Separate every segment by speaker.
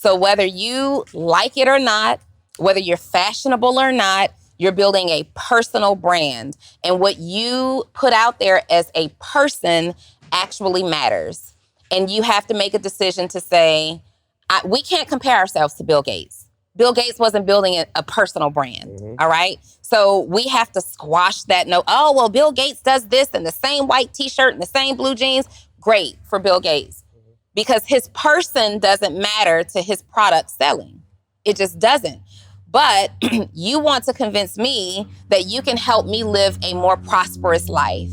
Speaker 1: So whether you like it or not, whether you're fashionable or not, you're building a personal brand. And what you put out there as a person actually matters. And you have to make a decision to say, we can't compare ourselves to Bill Gates. Bill Gates wasn't building a personal brand, all right? So we have to squash that note. Oh, well, Bill Gates does this in the same white t-shirt and the same blue jeans. Great for Bill Gates. Because his person doesn't matter to his product selling. It just doesn't. But you want to convince me that you can help me live a more prosperous life.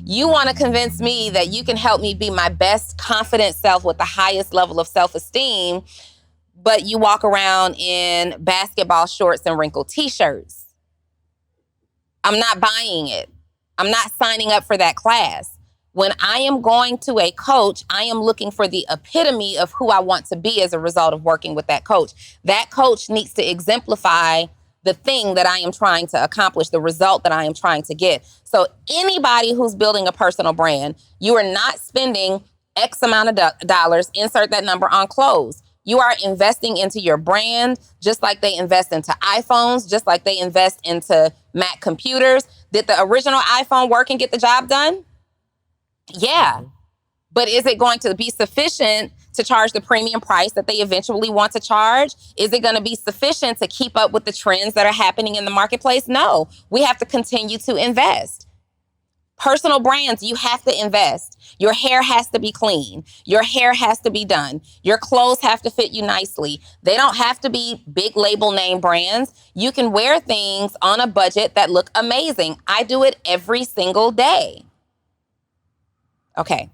Speaker 1: You want to convince me that you can help me be my best confident self with the highest level of self-esteem, but you walk around in basketball shorts and wrinkled t-shirts. I'm not buying it. I'm not signing up for that class. When I am going to a coach, I am looking for the epitome of who I want to be as a result of working with that coach. That coach needs to exemplify the thing that I am trying to accomplish, the result that I am trying to get. So anybody who's building a personal brand, you are not spending X amount of dollars, insert that number, on clothes. You are investing into your brand, just like they invest into iPhones, just like they invest into Mac computers. Did the original iPhone work and get the job done? Yeah. But is it going to be sufficient to charge the premium price that they eventually want to charge? Is it going to be sufficient to keep up with the trends that are happening in the marketplace? No. We have to continue to invest. Personal brands, you have to invest. Your hair has to be clean. Your hair has to be done. Your clothes have to fit you nicely. They don't have to be big label name brands. You can wear things on a budget that look amazing. I do it every single day. Okay.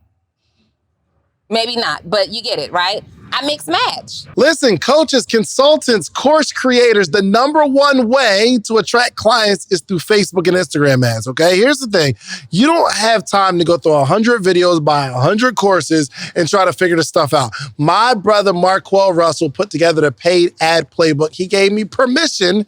Speaker 1: Maybe not, but you get it, right? I mix match.
Speaker 2: Listen, coaches, consultants, course creators, the number one way to attract clients is through Facebook and Instagram ads, okay? Here's the thing. You don't have time to go through 100 videos, buy 100 courses, and try to figure this stuff out. My brother, Marquell Russell, put together the paid ad playbook. He gave me permission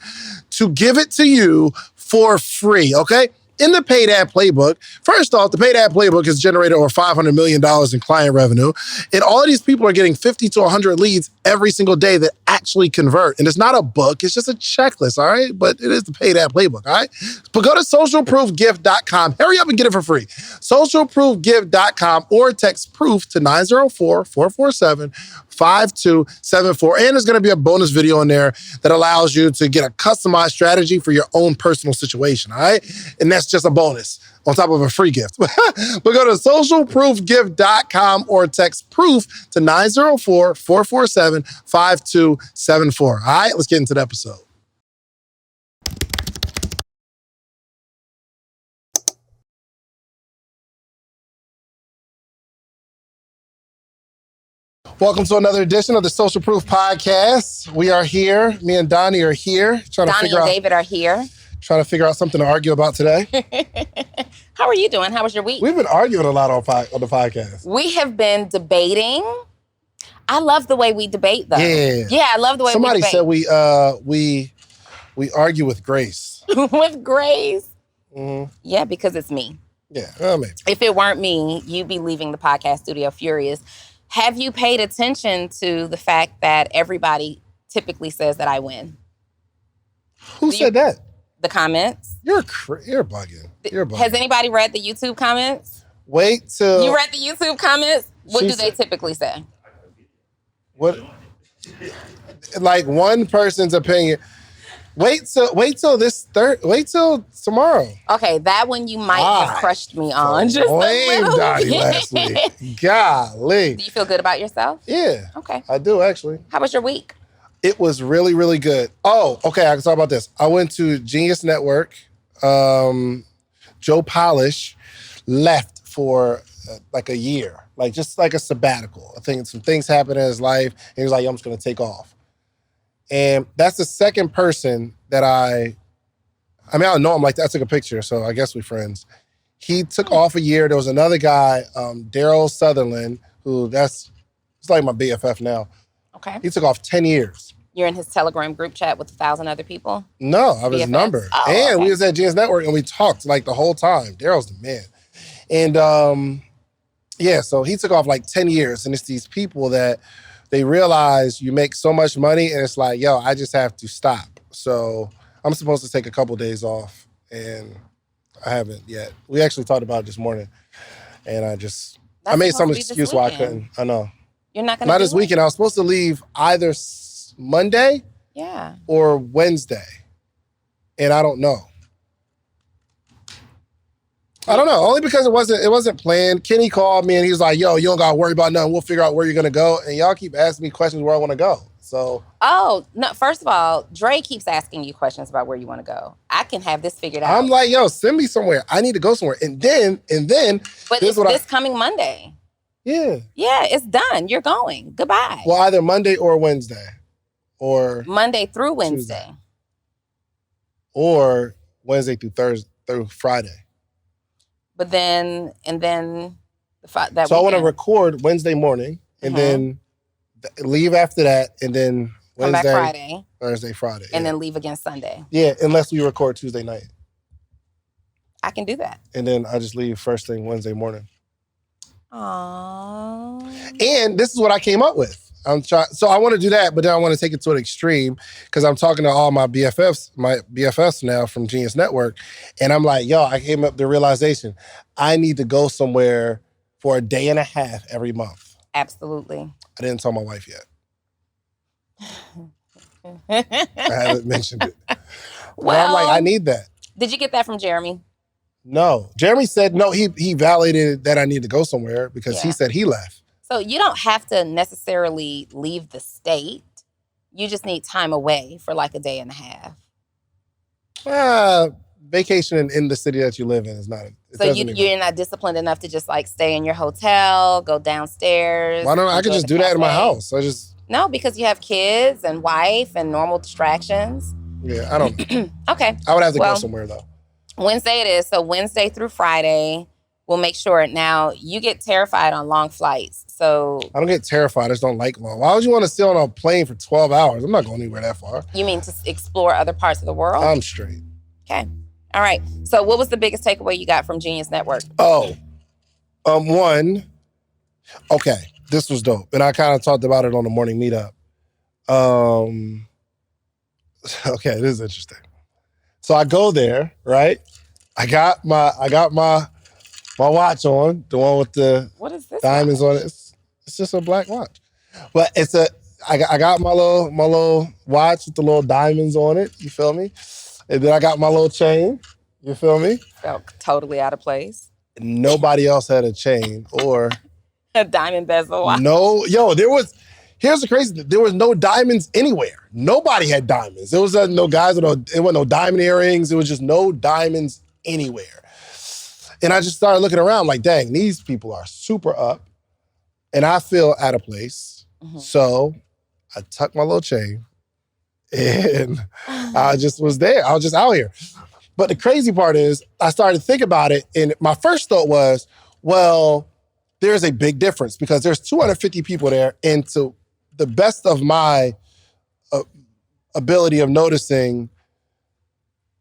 Speaker 2: to give it to you for free, okay? In the paid ad playbook, first off, the paid ad playbook has generated over $500 million in client revenue. And all of these people are getting 50 to 100 leads every single day that actually convert. And it's not a book, it's just a checklist, all right? But it is the paid ad playbook, all right? But go to socialproofgift.com. Hurry up and get it for free. Socialproofgift.com or text proof to 904-447-5274. And there's going to be a bonus video in there that allows you to get a customized strategy for your own personal situation, all right? And that's just a bonus on top of a free gift. But go to socialproofgift.com or text proof to 904-447-5274. All right, let's get into the episode. Welcome to another edition of the Social Proof Podcast. We are here. Me and Donni are here.
Speaker 1: Donni and David are here.
Speaker 2: Trying to figure out something to argue about today.
Speaker 1: How are you doing? How was your week?
Speaker 2: We've been arguing a lot on the podcast.
Speaker 1: We have been debating. I love the way we debate, though.
Speaker 2: Yeah.
Speaker 1: Yeah, I love the way
Speaker 2: Somebody
Speaker 1: we debate.
Speaker 2: said we argue with grace.
Speaker 1: With grace?
Speaker 2: Mm-hmm.
Speaker 1: Yeah, because it's me.
Speaker 2: Yeah, maybe.
Speaker 1: If it weren't me, you'd be leaving the podcast studio furious. Have you paid attention to the fact that everybody typically says that I win?
Speaker 2: Who said that?
Speaker 1: The comments.
Speaker 2: You're bugging. You're bugging.
Speaker 1: Has anybody read the YouTube comments?
Speaker 2: Wait till...
Speaker 1: You read the YouTube comments? What do they typically say?
Speaker 2: What? Like one person's opinion. Wait till tomorrow.
Speaker 1: Okay, that one you might have crushed me on. Just
Speaker 2: blame Donni last week. Golly.
Speaker 1: Do you feel good about yourself?
Speaker 2: Yeah.
Speaker 1: Okay.
Speaker 2: I do, actually.
Speaker 1: How was your week?
Speaker 2: It was really, really good. Oh, okay, I can talk about this. I went to Genius Network. Joe Polish left for like a year, like just like a sabbatical. I think some things happened in his life, and he was like, I'm just gonna take off. And that's the second person that I don't know him like that. I took a picture, so I guess we're friends. He took off a year. There was another guy, Daryl Sutherland, it's like my BFF now.
Speaker 1: Okay.
Speaker 2: He took off 10 years.
Speaker 1: You're in his Telegram group chat with 1,000 other people?
Speaker 2: No, I was his number.
Speaker 1: Oh,
Speaker 2: and
Speaker 1: okay.
Speaker 2: we was at Genius Network and we talked like the whole time. Daryl's the man. And yeah, so he took off like 10 years. And it's these people that they realize you make so much money and it's like, yo, I just have to stop. So I'm supposed to take a couple days off and I haven't yet. We actually talked about it this morning and I made some excuse why I couldn't. I know.
Speaker 1: You're not going to
Speaker 2: Not this weekend. I was supposed to leave either Monday or Wednesday. And I don't know. I don't know. Only because it wasn't planned. Kenny called me and he was like, yo, you don't gotta worry about nothing. We'll figure out where you're gonna go. And y'all keep asking me questions where I wanna go. So
Speaker 1: no, first of all, Dre keeps asking you questions about where you wanna go. I can have this figured out.
Speaker 2: I'm like, yo, send me somewhere. I need to go somewhere. And then
Speaker 1: But it's this coming Monday.
Speaker 2: Yeah.
Speaker 1: Yeah, it's done. You're going. Goodbye.
Speaker 2: Well, either Monday or Wednesday. Or
Speaker 1: Monday through Wednesday.
Speaker 2: Tuesday. Or Wednesday through Friday.
Speaker 1: But then, so
Speaker 2: I want to record Wednesday morning and then leave after that and then Wednesday,
Speaker 1: come back Friday,
Speaker 2: Thursday, Friday.
Speaker 1: And then leave again Sunday.
Speaker 2: Yeah, unless we record Tuesday night.
Speaker 1: I can do that.
Speaker 2: And then I just leave first thing Wednesday morning.
Speaker 1: Aww.
Speaker 2: And this is what I came up with. So I want to do that, but then I want to take it to an extreme because I'm talking to all my BFFs now from Genius Network. And I'm like, yo, I came up with the realization I need to go somewhere for a day and a half every month.
Speaker 1: Absolutely.
Speaker 2: I didn't tell my wife yet. I haven't mentioned it. Well, I'm like, I need that.
Speaker 1: Did you get that from Jeremy?
Speaker 2: No. Jeremy said, no, he validated that I need to go somewhere because he said he left.
Speaker 1: So you don't have to necessarily leave the state. You just need time away for like a day and a half.
Speaker 2: Vacation in the city that you live in is not.
Speaker 1: So you're not disciplined enough to just like stay in your hotel, go downstairs.
Speaker 2: Why don't I could just do that in my house?
Speaker 1: No, because you have kids and wife and normal distractions.
Speaker 2: Yeah, I don't.
Speaker 1: Okay.
Speaker 2: I would have to go somewhere though.
Speaker 1: Wednesday it is. So Wednesday through Friday. We'll make sure. Now, you get terrified on long flights, so...
Speaker 2: I don't get terrified. I just don't like long. Why would you want to sit on a plane for 12 hours? I'm not going anywhere that far.
Speaker 1: You mean to explore other parts of the world?
Speaker 2: I'm straight.
Speaker 1: Okay. All right. So what was the biggest takeaway you got from Genius Network?
Speaker 2: One, okay, this was dope. And I kind of talked about it on the morning meetup. Okay, this is interesting. So I go there, right? I got my watch on, the one with the diamonds on it. It's just a black watch. But I got my little watch with the little diamonds on it, you feel me? And then I got my little chain, you feel me?
Speaker 1: Felt totally out of place.
Speaker 2: Nobody else had a chain or...
Speaker 1: a diamond bezel watch.
Speaker 2: No, here's the crazy thing. There was no diamonds anywhere. Nobody had diamonds. There was no guys there wasn't no diamond earrings. There was just no diamonds anywhere. And I just started looking around like, dang, these people are super up. And I feel out of place. Mm-hmm. So I tucked my little chain and I just was there. I was just out here. But the crazy part is I started to think about it. And my first thought was, well, there's a big difference because there's 250 people there. And to the best of my ability of noticing,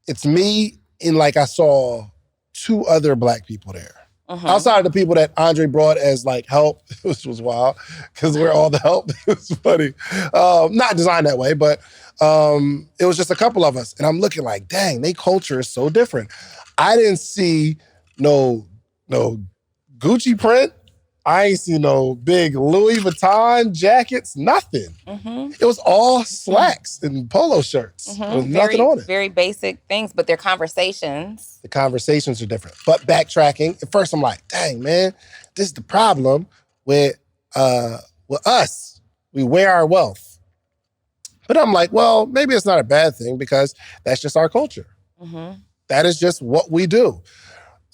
Speaker 2: it's me and like I saw 2 other black people there. Uh-huh. Outside of the people that Andre brought as like help, which was wild because we're all the help. It was funny. Not designed that way, but it was just a couple of us. And I'm looking like, dang, their culture is so different. I didn't see no Gucci print. I ain't see no big Louis Vuitton jackets, nothing. Mm-hmm. It was all slacks and polo shirts. Mm-hmm. There was nothing on it.
Speaker 1: Very basic things, but their conversations.
Speaker 2: The conversations are different. But backtracking, at first I'm like, dang, man, this is the problem with us. We wear our wealth. But I'm like, well, maybe it's not a bad thing because that's just our culture. Mm-hmm. That is just what we do.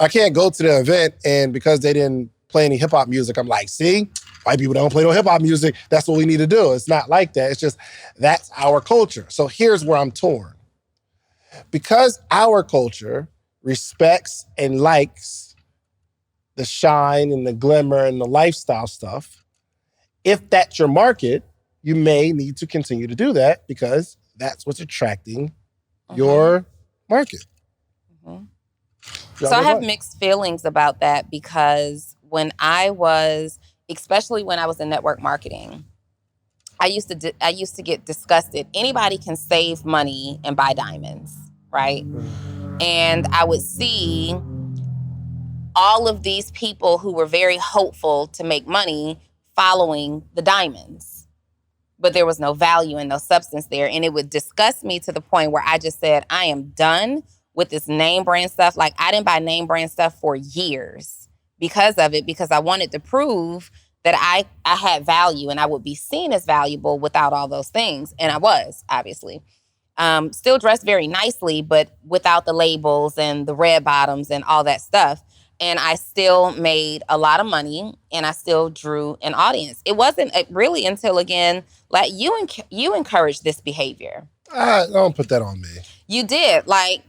Speaker 2: I can't go to the event and because they didn't play any hip hop music, I'm like, see, white people don't play no hip hop music. That's what we need to do. It's not like that. It's just, that's our culture. So here's where I'm torn. Because our culture respects and likes the shine and the glimmer and the lifestyle stuff, if that's your market, you may need to continue to do that because that's what's attracting your market.
Speaker 1: Mm-hmm. So I have mixed feelings about that because when I was, especially when I was in network marketing, I used to get disgusted. Anybody can save money and buy diamonds, right? And I would see all of these people who were very hopeful to make money following the diamonds. But there was no value and no substance there. And it would disgust me to the point where I just said, I am done with this name brand stuff. Like, I didn't buy name brand stuff for years because of it, because I wanted to prove that I had value and I would be seen as valuable without all those things. And I was, obviously. Still dressed very nicely, but without the labels and the red bottoms and all that stuff. And I still made a lot of money and I still drew an audience. It wasn't really until, again, like you encouraged this behavior.
Speaker 2: Don't put that on me.
Speaker 1: You did. Like,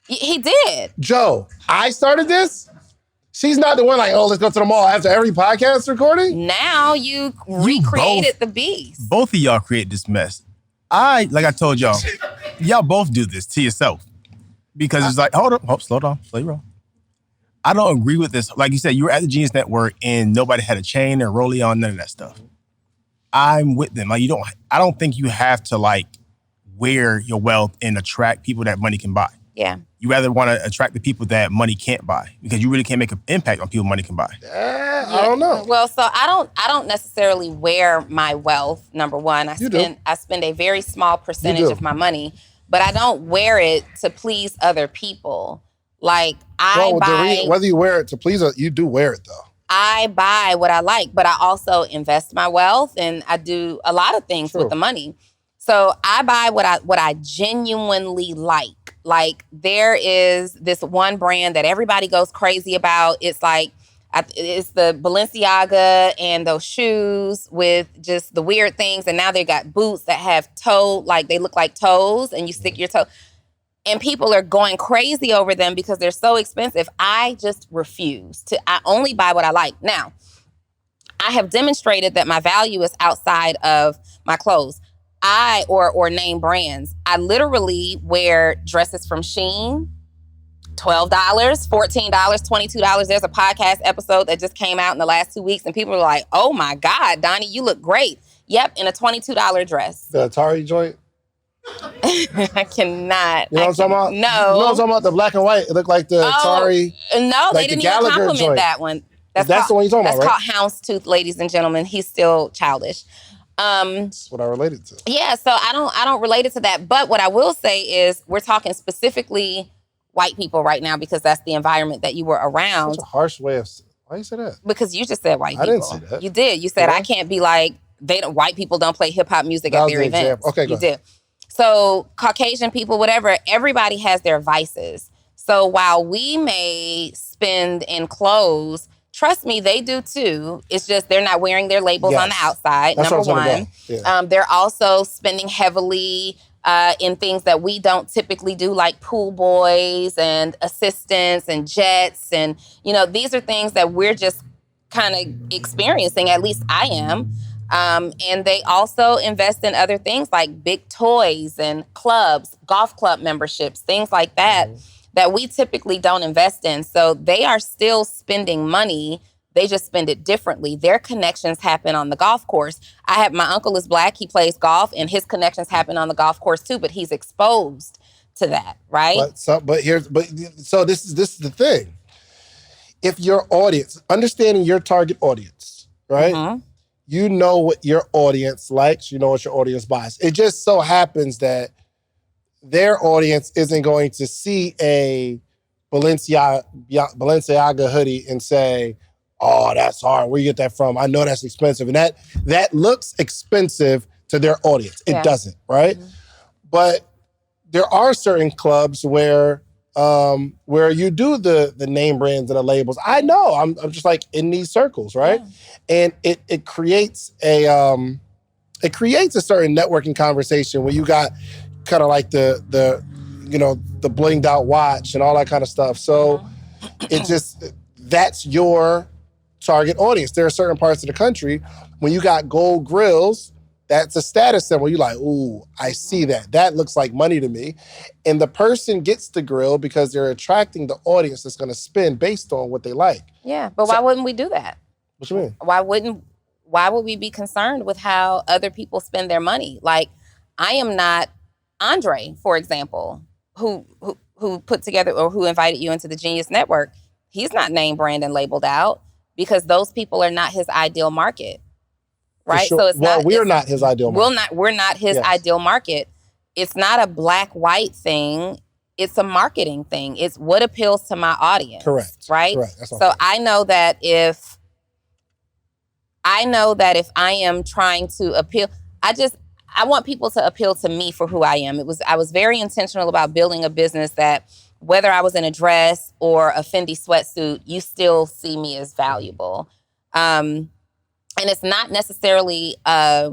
Speaker 1: he did.
Speaker 2: Joe, I started this? She's not the one like, oh, let's go to the mall after every podcast recording?
Speaker 1: Now you recreated the beast.
Speaker 3: Both of y'all created this mess. Like I told y'all, y'all both do this to yourself. Because it's like, hold up, slow down, slow your roll. I don't agree with this. Like you said, you were at the Genius Network and nobody had a chain or rollie on, none of that stuff. I'm with them. Like, I don't think you have to like wear your wealth and attract people that money can buy.
Speaker 1: Yeah.
Speaker 3: You rather want to attract the people that money can't buy because you really can't make an impact on people money can buy.
Speaker 2: I don't know.
Speaker 1: Well, so I don't necessarily wear my wealth. Number one, I spend a very small percentage of my money, but I don't wear it to please other people. Like,
Speaker 2: whether you wear it to please, you do wear it though.
Speaker 1: I buy what I like, but I also invest my wealth and I do a lot of things with the money. So I buy what I genuinely like. Like, there is this one brand that everybody goes crazy about. It's like, it's the Balenciaga and those shoes with just the weird things. And now they got boots that have they look like toes and you stick your toe. And people are going crazy over them because they're so expensive. I just refuse to. I only buy what I like. Now, I have demonstrated that my value is outside of my clothes. Or name brands. I literally wear dresses from Shein, $12, $14, $22. There's a podcast episode that just came out in the last 2 weeks and people are like, oh my God, Donni, you look great. Yep, in a $22 dress.
Speaker 2: The Atari joint?
Speaker 1: I cannot.
Speaker 2: You know what I'm talking about?
Speaker 1: No.
Speaker 2: You know what I'm talking about? The black and white. It looked like the Atari.
Speaker 1: No,
Speaker 2: like
Speaker 1: they didn't even compliment
Speaker 2: joint.
Speaker 1: that one.
Speaker 2: That's the one you're talking about, right?
Speaker 1: That's called Houndstooth, ladies and gentlemen. He's still childish.
Speaker 2: That's what I related to.
Speaker 1: Yeah, so I don't relate it to that. But what I will say is we're talking specifically white people right now because that's the environment that you were around.
Speaker 2: Such a harsh way of... Why you say that?
Speaker 1: Because you just said white people.
Speaker 2: I didn't say that.
Speaker 1: You did. You said I can't be like, white people don't play hip hop music at their events.
Speaker 2: Okay, go ahead.
Speaker 1: You did. So Caucasian people, whatever, everybody has their vices. So while we may spend in clothes, trust me, they do too. It's just they're not wearing their labels on the outside,
Speaker 2: that's
Speaker 1: number one.
Speaker 2: Yeah.
Speaker 1: They're also spending heavily in things that we don't typically do, like pool boys and assistants and jets. And, these are things that we're just kind of experiencing, at least I am. And they also invest in other things like big toys and clubs, golf club memberships, things like that. That we typically don't invest in. So they are still spending money. They just spend it differently. Their connections happen on the golf course. My uncle is black. He plays golf and his connections happen on the golf course too, but he's exposed to that, right?
Speaker 2: So this is the thing. If your audience, understanding your target audience, right? Mm-hmm. You know what your audience likes, you know what your audience buys. It just so happens that their audience isn't going to see a Balenciaga hoodie and say, oh, that's hard. Where you get that from? I know that's expensive. And that looks expensive to their audience. It doesn't, right? Mm-hmm. But there are certain clubs where you do the name brands and the labels. I know. I'm just like in these circles, right? Yeah. And it creates a certain networking conversation where you got kind of like the blinged out watch and all that kind of stuff. So that's your target audience. There are certain parts of the country when you got gold grills, that's a status symbol. You're like, ooh, I see that. That looks like money to me. And the person gets the grill because they're attracting the audience that's going to spend based on what they like.
Speaker 1: Yeah, but why wouldn't we do that?
Speaker 2: What you mean?
Speaker 1: Why wouldn't why would we be concerned with how other people spend their money? Like, I am not Andre, for example, who put together or who invited you into the Genius Network. He's not name brand and labeled out because those people are not his ideal market. Right?
Speaker 2: Sure.
Speaker 1: So it's
Speaker 2: well,
Speaker 1: not,
Speaker 2: we're not his ideal market.
Speaker 1: We're not his ideal market. It's not a black-white thing. It's a marketing thing. It's what appeals to my audience.
Speaker 2: Correct.
Speaker 1: Right?
Speaker 2: Correct. That's
Speaker 1: so I know that if I am trying to appeal, I want people to appeal to me for who I am. I was very intentional about building a business that whether I was in a dress or a Fendi sweatsuit, you still see me as valuable. And it's not necessarily a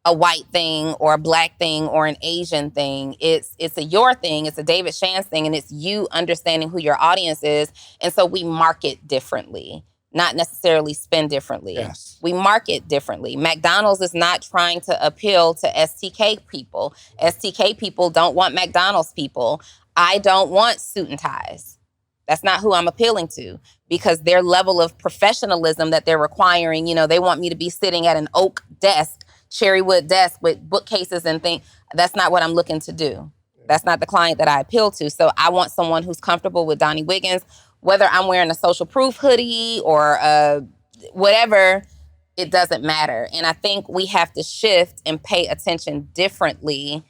Speaker 1: white thing or a black thing or an Asian thing. It's a your thing. It's a David Shands thing. And it's you understanding who your audience is. And so we market differently, not necessarily spend differently.
Speaker 2: Yes.
Speaker 1: We market differently. McDonald's is not trying to appeal to STK people. STK people don't want McDonald's people. I don't want suit and ties. That's not who I'm appealing to because their level of professionalism that they're requiring, they want me to be sitting at an oak desk, cherry wood desk with bookcases and things. That's not what I'm looking to do. That's not the client that I appeal to. So I want someone who's comfortable with Donni Wiggins, whether I'm wearing a social proof hoodie or whatever, it doesn't matter. And I think we have to shift and pay attention differently.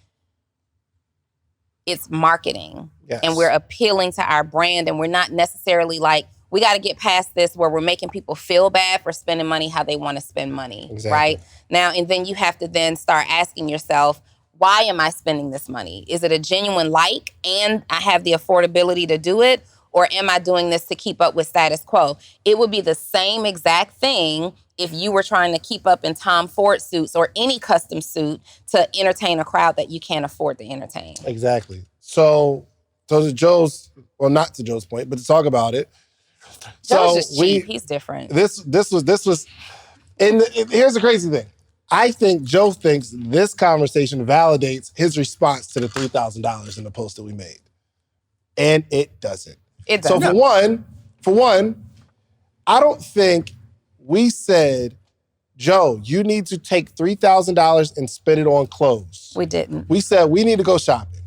Speaker 1: It's marketing.
Speaker 2: Yes.
Speaker 1: And we're appealing to our brand. And we're not necessarily like, we got to get past this where we're making people feel bad for spending money how they want to spend money.
Speaker 2: Exactly.
Speaker 1: Right? Now, and then you have to then start asking yourself, why am I spending this money? Is it a genuine like and I have the affordability to do it? Or am I doing this to keep up with status quo? It would be the same exact thing if you were trying to keep up in Tom Ford suits or any custom suit to entertain a crowd that you can't afford to entertain.
Speaker 2: Exactly. So to Joe's, well, not to Joe's point, but to talk about it.
Speaker 1: Joe's just cheap. He's different.
Speaker 2: This was, and here's the crazy thing. I think Joe thinks this conversation validates his response to the $3,000 in the post that we made. And it doesn't.
Speaker 1: It doesn't.
Speaker 2: So for one, I don't think we said, Joe, you need to take $3,000 and spend it on clothes.
Speaker 1: We didn't.
Speaker 2: We said, we need to go shopping.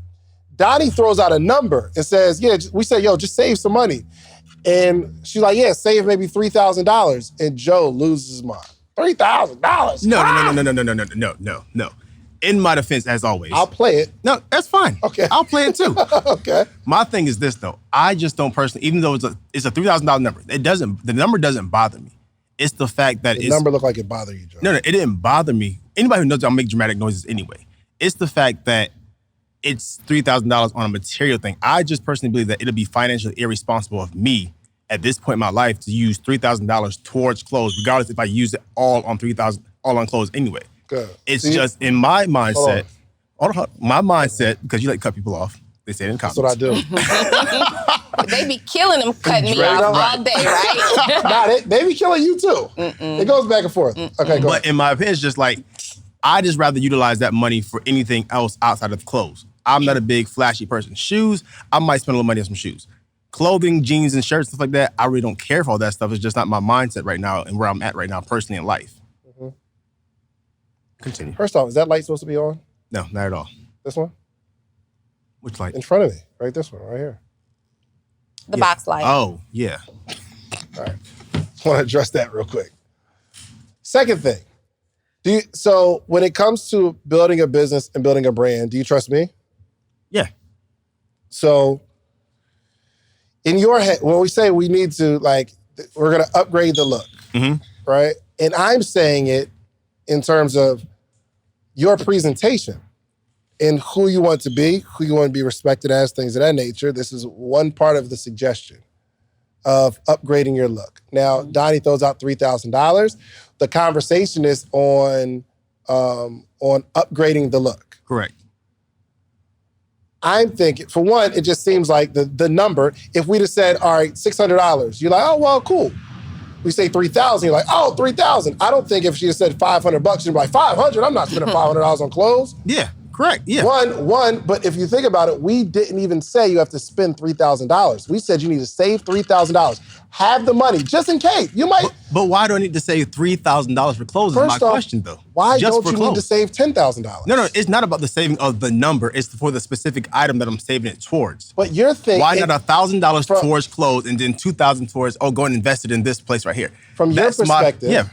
Speaker 2: Donnie throws out a number and says, we said, just save some money. And she's like, save maybe $3,000. And Joe loses his mind. $3,000?
Speaker 3: No. In my defense, as always.
Speaker 2: I'll play it.
Speaker 3: No, that's fine.
Speaker 2: Okay.
Speaker 3: I'll play it too.
Speaker 2: Okay.
Speaker 3: My thing is this though. I just don't personally, even though it's a $3,000 number, the number doesn't bother me. It's the fact that
Speaker 2: the number looked like it bothered you, Joe.
Speaker 3: No, it didn't bother me. Anybody who knows I'll make dramatic noises anyway. It's the fact that it's $3,000 on a material thing. I just personally believe that it'll be financially irresponsible of me at this point in my life to use $3,000 towards clothes, regardless if I use it all on clothes anyway.
Speaker 2: Good.
Speaker 3: It's just in my mindset. My mindset, because you like to cut people off. They say it in comments.
Speaker 2: That's what I do.
Speaker 1: They be killing them cutting me off all day, right?
Speaker 2: Nah, they be killing you too. It goes back and forth. Okay, go
Speaker 3: But in my opinion, it's just like, I just rather utilize that money for anything else outside of clothes. I'm not a big flashy person. Shoes, I might spend a little money on some shoes. Clothing, jeans, and shirts, stuff like that, I really don't care for all that stuff. It's just not my mindset right now and where I'm at right now personally in life. Continue.
Speaker 2: First off, is that light supposed to be on?
Speaker 3: No, not at all.
Speaker 2: This one?
Speaker 3: Which light?
Speaker 2: In front of me. Right, this one, right here.
Speaker 1: The box light.
Speaker 3: Oh, yeah.
Speaker 2: All right. Just want to address that real quick. Second thing. So when it comes to building a business and building a brand, do you trust me?
Speaker 3: Yeah.
Speaker 2: So in your head, when we say we need to, we're going to upgrade the look, right? And I'm saying it in terms of your presentation and who you want to be, who you want to be respected as, things of that nature. This is one part of the suggestion of upgrading your look. Now, Donnie throws out $3,000. The conversation is on upgrading the look.
Speaker 3: Correct.
Speaker 2: I'm thinking, for one, it just seems like the number, if we'd have said, all right, $600, you're like, oh, well, cool. We say $3,000, you're like, oh, $3,000. I don't think if she had said $500, you'd be like, $500? I'm not spending $500 on clothes.
Speaker 3: Yeah, Correct, yeah.
Speaker 2: But if you think about it, we didn't even say you have to spend $3,000. We said you need to save $3,000. Have the money, just in case. You might.
Speaker 3: But why do I need to save $3,000 for clothes is my question, though.
Speaker 2: Why
Speaker 3: just
Speaker 2: don't
Speaker 3: for
Speaker 2: you
Speaker 3: clothes.
Speaker 2: need to save $10,000?
Speaker 3: No, it's not about the saving of the number. It's for the specific item that I'm saving it towards.
Speaker 2: But you're thinking.
Speaker 3: Why not $1,000 towards clothes and then $2,000 towards, go and invest it in this place right here?
Speaker 2: From your perspective,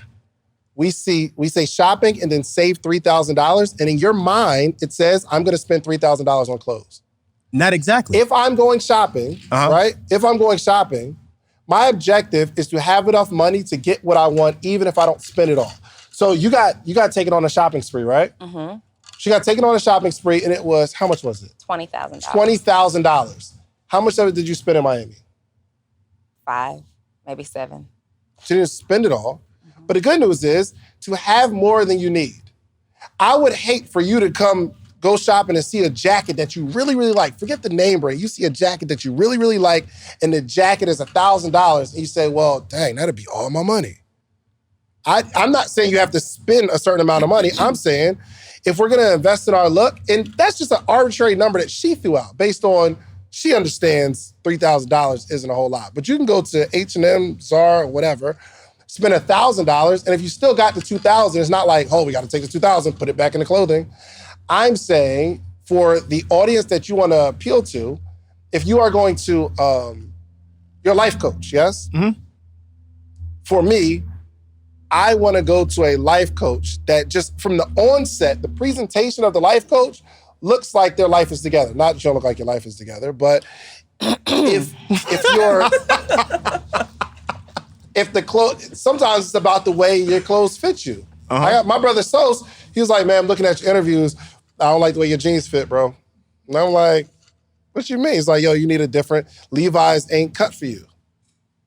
Speaker 2: we say shopping and then save $3,000. And in your mind, it says, I'm going to spend $3,000 on clothes.
Speaker 3: Not exactly.
Speaker 2: If I'm going shopping, right? If I'm going shopping, my objective is to have enough money to get what I want, even if I don't spend it all. So you got taken on a shopping spree, right?
Speaker 1: Mm-hmm.
Speaker 2: She got taken on a shopping spree, and it was, how much was it?
Speaker 1: $20,000.
Speaker 2: $20,000. How much of it did you spend in Miami?
Speaker 1: 5, maybe 7.
Speaker 2: She didn't spend it all. Mm-hmm. But the good news is to have more than you need. I would hate for you to go shopping and see a jacket that you really, really like. Forget the name brand. You see a jacket that you really, really like, and the jacket is $1,000, and you say, well, dang, that'd be all my money. I'm not saying you have to spend a certain amount of money. I'm saying if we're gonna invest in our look, and that's just an arbitrary number that she threw out based on, she understands $3,000 isn't a whole lot. But you can go to H&M, Zara, whatever, spend $1,000, and if you still got the $2,000, it's not like, we gotta take the $2,000, put it back in the clothing. I'm saying for the audience that you wanna appeal to, if you are going to, your life coach, yes?
Speaker 3: Mm-hmm.
Speaker 2: For me, I wanna go to a life coach that just from the onset, the presentation of the life coach looks like their life is together. Not that you don't look like your life is together, but if the clothes, sometimes it's about the way your clothes fit you. My brother Sos, he was like, man, I'm looking at your interviews, I don't like the way your jeans fit, bro. And I'm like, what you mean? He's like, you need a different, Levi's ain't cut for you.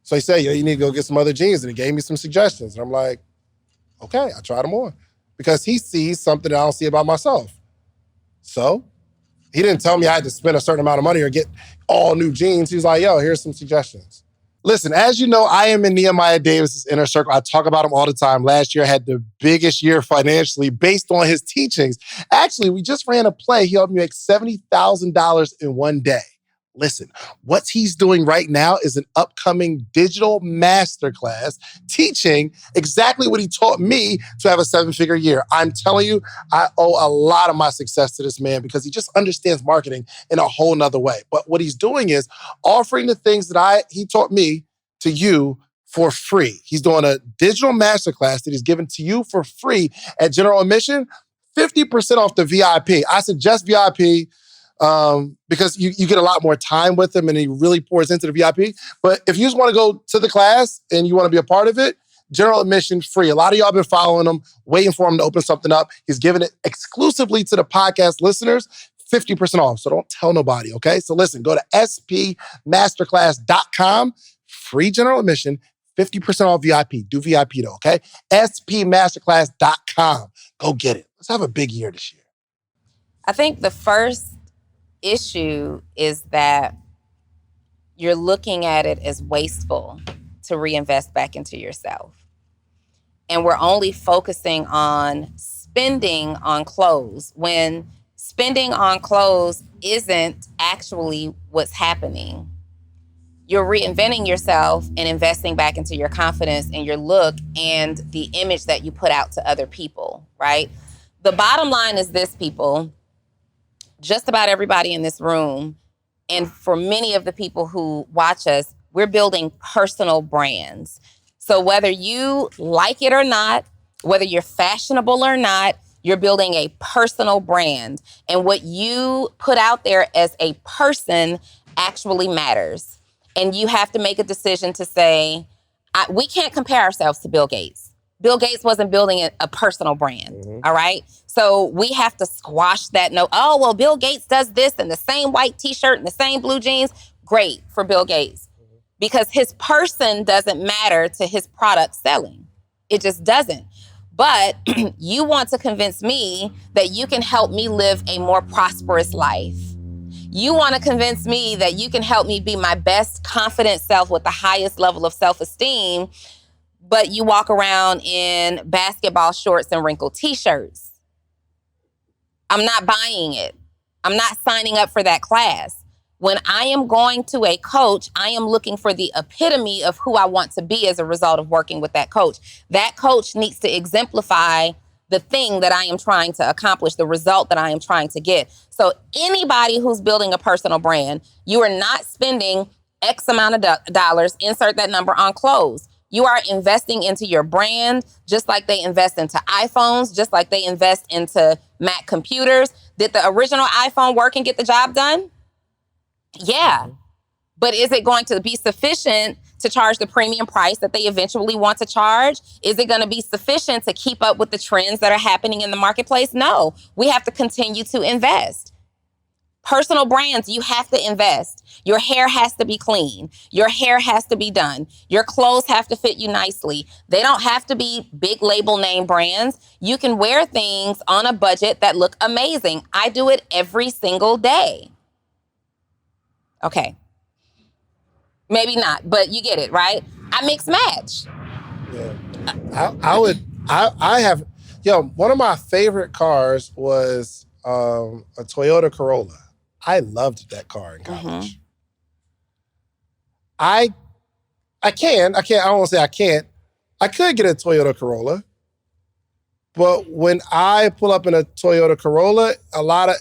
Speaker 2: So he said, you need to go get some other jeans. And he gave me some suggestions. And I'm like, okay, I tried them on. Because he sees something that I don't see about myself. So he didn't tell me I had to spend a certain amount of money or get all new jeans. He was like, here's some suggestions. Listen, as you know, I am in Nehemiah Davis's inner circle. I talk about him all the time. Last year, I had the biggest year financially based on his teachings. Actually, we just ran a play. He helped me make $70,000 in one day. Listen, what he's doing right now is an upcoming digital masterclass teaching exactly what he taught me to have a 7-figure year. I'm telling you, I owe a lot of my success to this man because he just understands marketing in a whole nother way. But what he's doing is offering the things that he taught me to you for free. He's doing a digital masterclass that he's given to you for free at general admission, 50% off the VIP. I suggest VIP. Because you get a lot more time with him and he really pours into the VIP. But if you just want to go to the class and you want to be a part of it, general admission free. A lot of y'all have been following him, waiting for him to open something up. He's giving it exclusively to the podcast listeners, 50% off. So don't tell nobody, okay? So listen, go to spmasterclass.com, free general admission, 50% off VIP. Do VIP though, okay? spmasterclass.com. Go get it. Let's have a big year this year.
Speaker 1: I think the first issue is that you're looking at it as wasteful to reinvest back into yourself. And we're only focusing on spending on clothes when spending on clothes isn't actually what's happening. You're reinventing yourself and investing back into your confidence and your look and the image that you put out to other people, right? The bottom line is this, people. Just about everybody in this room, and for many of the people who watch us, we're building personal brands. So whether you like it or not, whether you're fashionable or not, you're building a personal brand. And what you put out there as a person actually matters. And you have to make a decision to say, we can't compare ourselves to Bill Gates. Bill Gates wasn't building a personal brand, all right? So we have to squash that note. Oh, well, Bill Gates does this in the same white t-shirt and the same blue jeans. Great for Bill Gates. Because his person doesn't matter to his product selling. It just doesn't. But you want to convince me that you can help me live a more prosperous life. You want to convince me that you can help me be my best confident self with the highest level of self-esteem, but you walk around in basketball shorts and wrinkled t-shirts. I'm not buying it. I'm not signing up for that class. When I am going to a coach, I am looking for the epitome of who I want to be as a result of working with that coach. That coach needs to exemplify the thing that I am trying to accomplish, the result that I am trying to get. So anybody who's building a personal brand, you are not spending X amount of dollars, insert that number, on clothes. You are investing into your brand, just like they invest into iPhones, just like they invest into Mac computers. Did the original iPhone work and get the job done? Yeah. But is it going to be sufficient to charge the premium price that they eventually want to charge? Is it going to be sufficient to keep up with the trends that are happening in the marketplace? No. We have to continue to invest. Personal brands, you have to invest. Your hair has to be clean. Your hair has to be done. Your clothes have to fit you nicely. They don't have to be big label name brands. You can wear things on a budget that look amazing. I do it every single day. Okay. Maybe not, but you get it, right? I mix match.
Speaker 2: Yeah. I have, one of my favorite cars was a Toyota Corolla. I loved that car in college. I don't want to say I can't. I could get a Toyota Corolla, but when I pull up in a Toyota Corolla,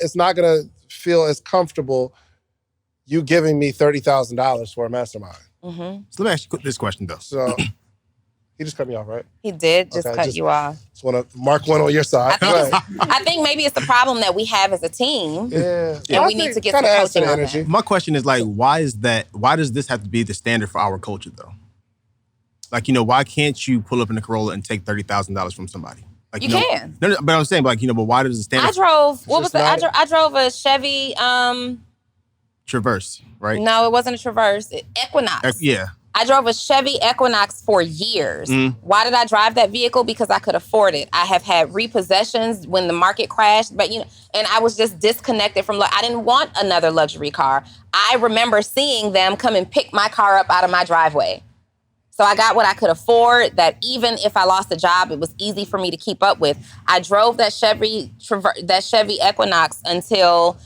Speaker 2: it's not going to feel as comfortable you giving me $30,000 for a mastermind.
Speaker 3: So let me ask you this question, though.
Speaker 2: So he just cut me off, right?
Speaker 1: He did just cut you off.
Speaker 2: Just want to mark one on your side.
Speaker 1: I think maybe it's the problem that we have as a team.
Speaker 2: Yeah.
Speaker 1: And we need to get some coaching on that.
Speaker 3: My question is, like, why does this have to be the standard for our culture, though? Like, why can't you pull up in a Corolla and take $30,000 from somebody? Like,
Speaker 1: you can.
Speaker 3: No, but I'm saying, but why does the standard?
Speaker 1: I drove a Chevy,
Speaker 3: Traverse, right?
Speaker 1: No, it wasn't a Traverse. Equinox.
Speaker 3: Yeah.
Speaker 1: I drove a Chevy Equinox for years. Why did I drive that vehicle? Because I could afford it. I have had repossessions when the market crashed, but and I was just disconnected from. I didn't want another luxury car. I remember seeing them come and pick my car up out of my driveway. So I got what I could afford. That even if I lost a job, it was easy for me to keep up with. I drove that Chevy Equinox until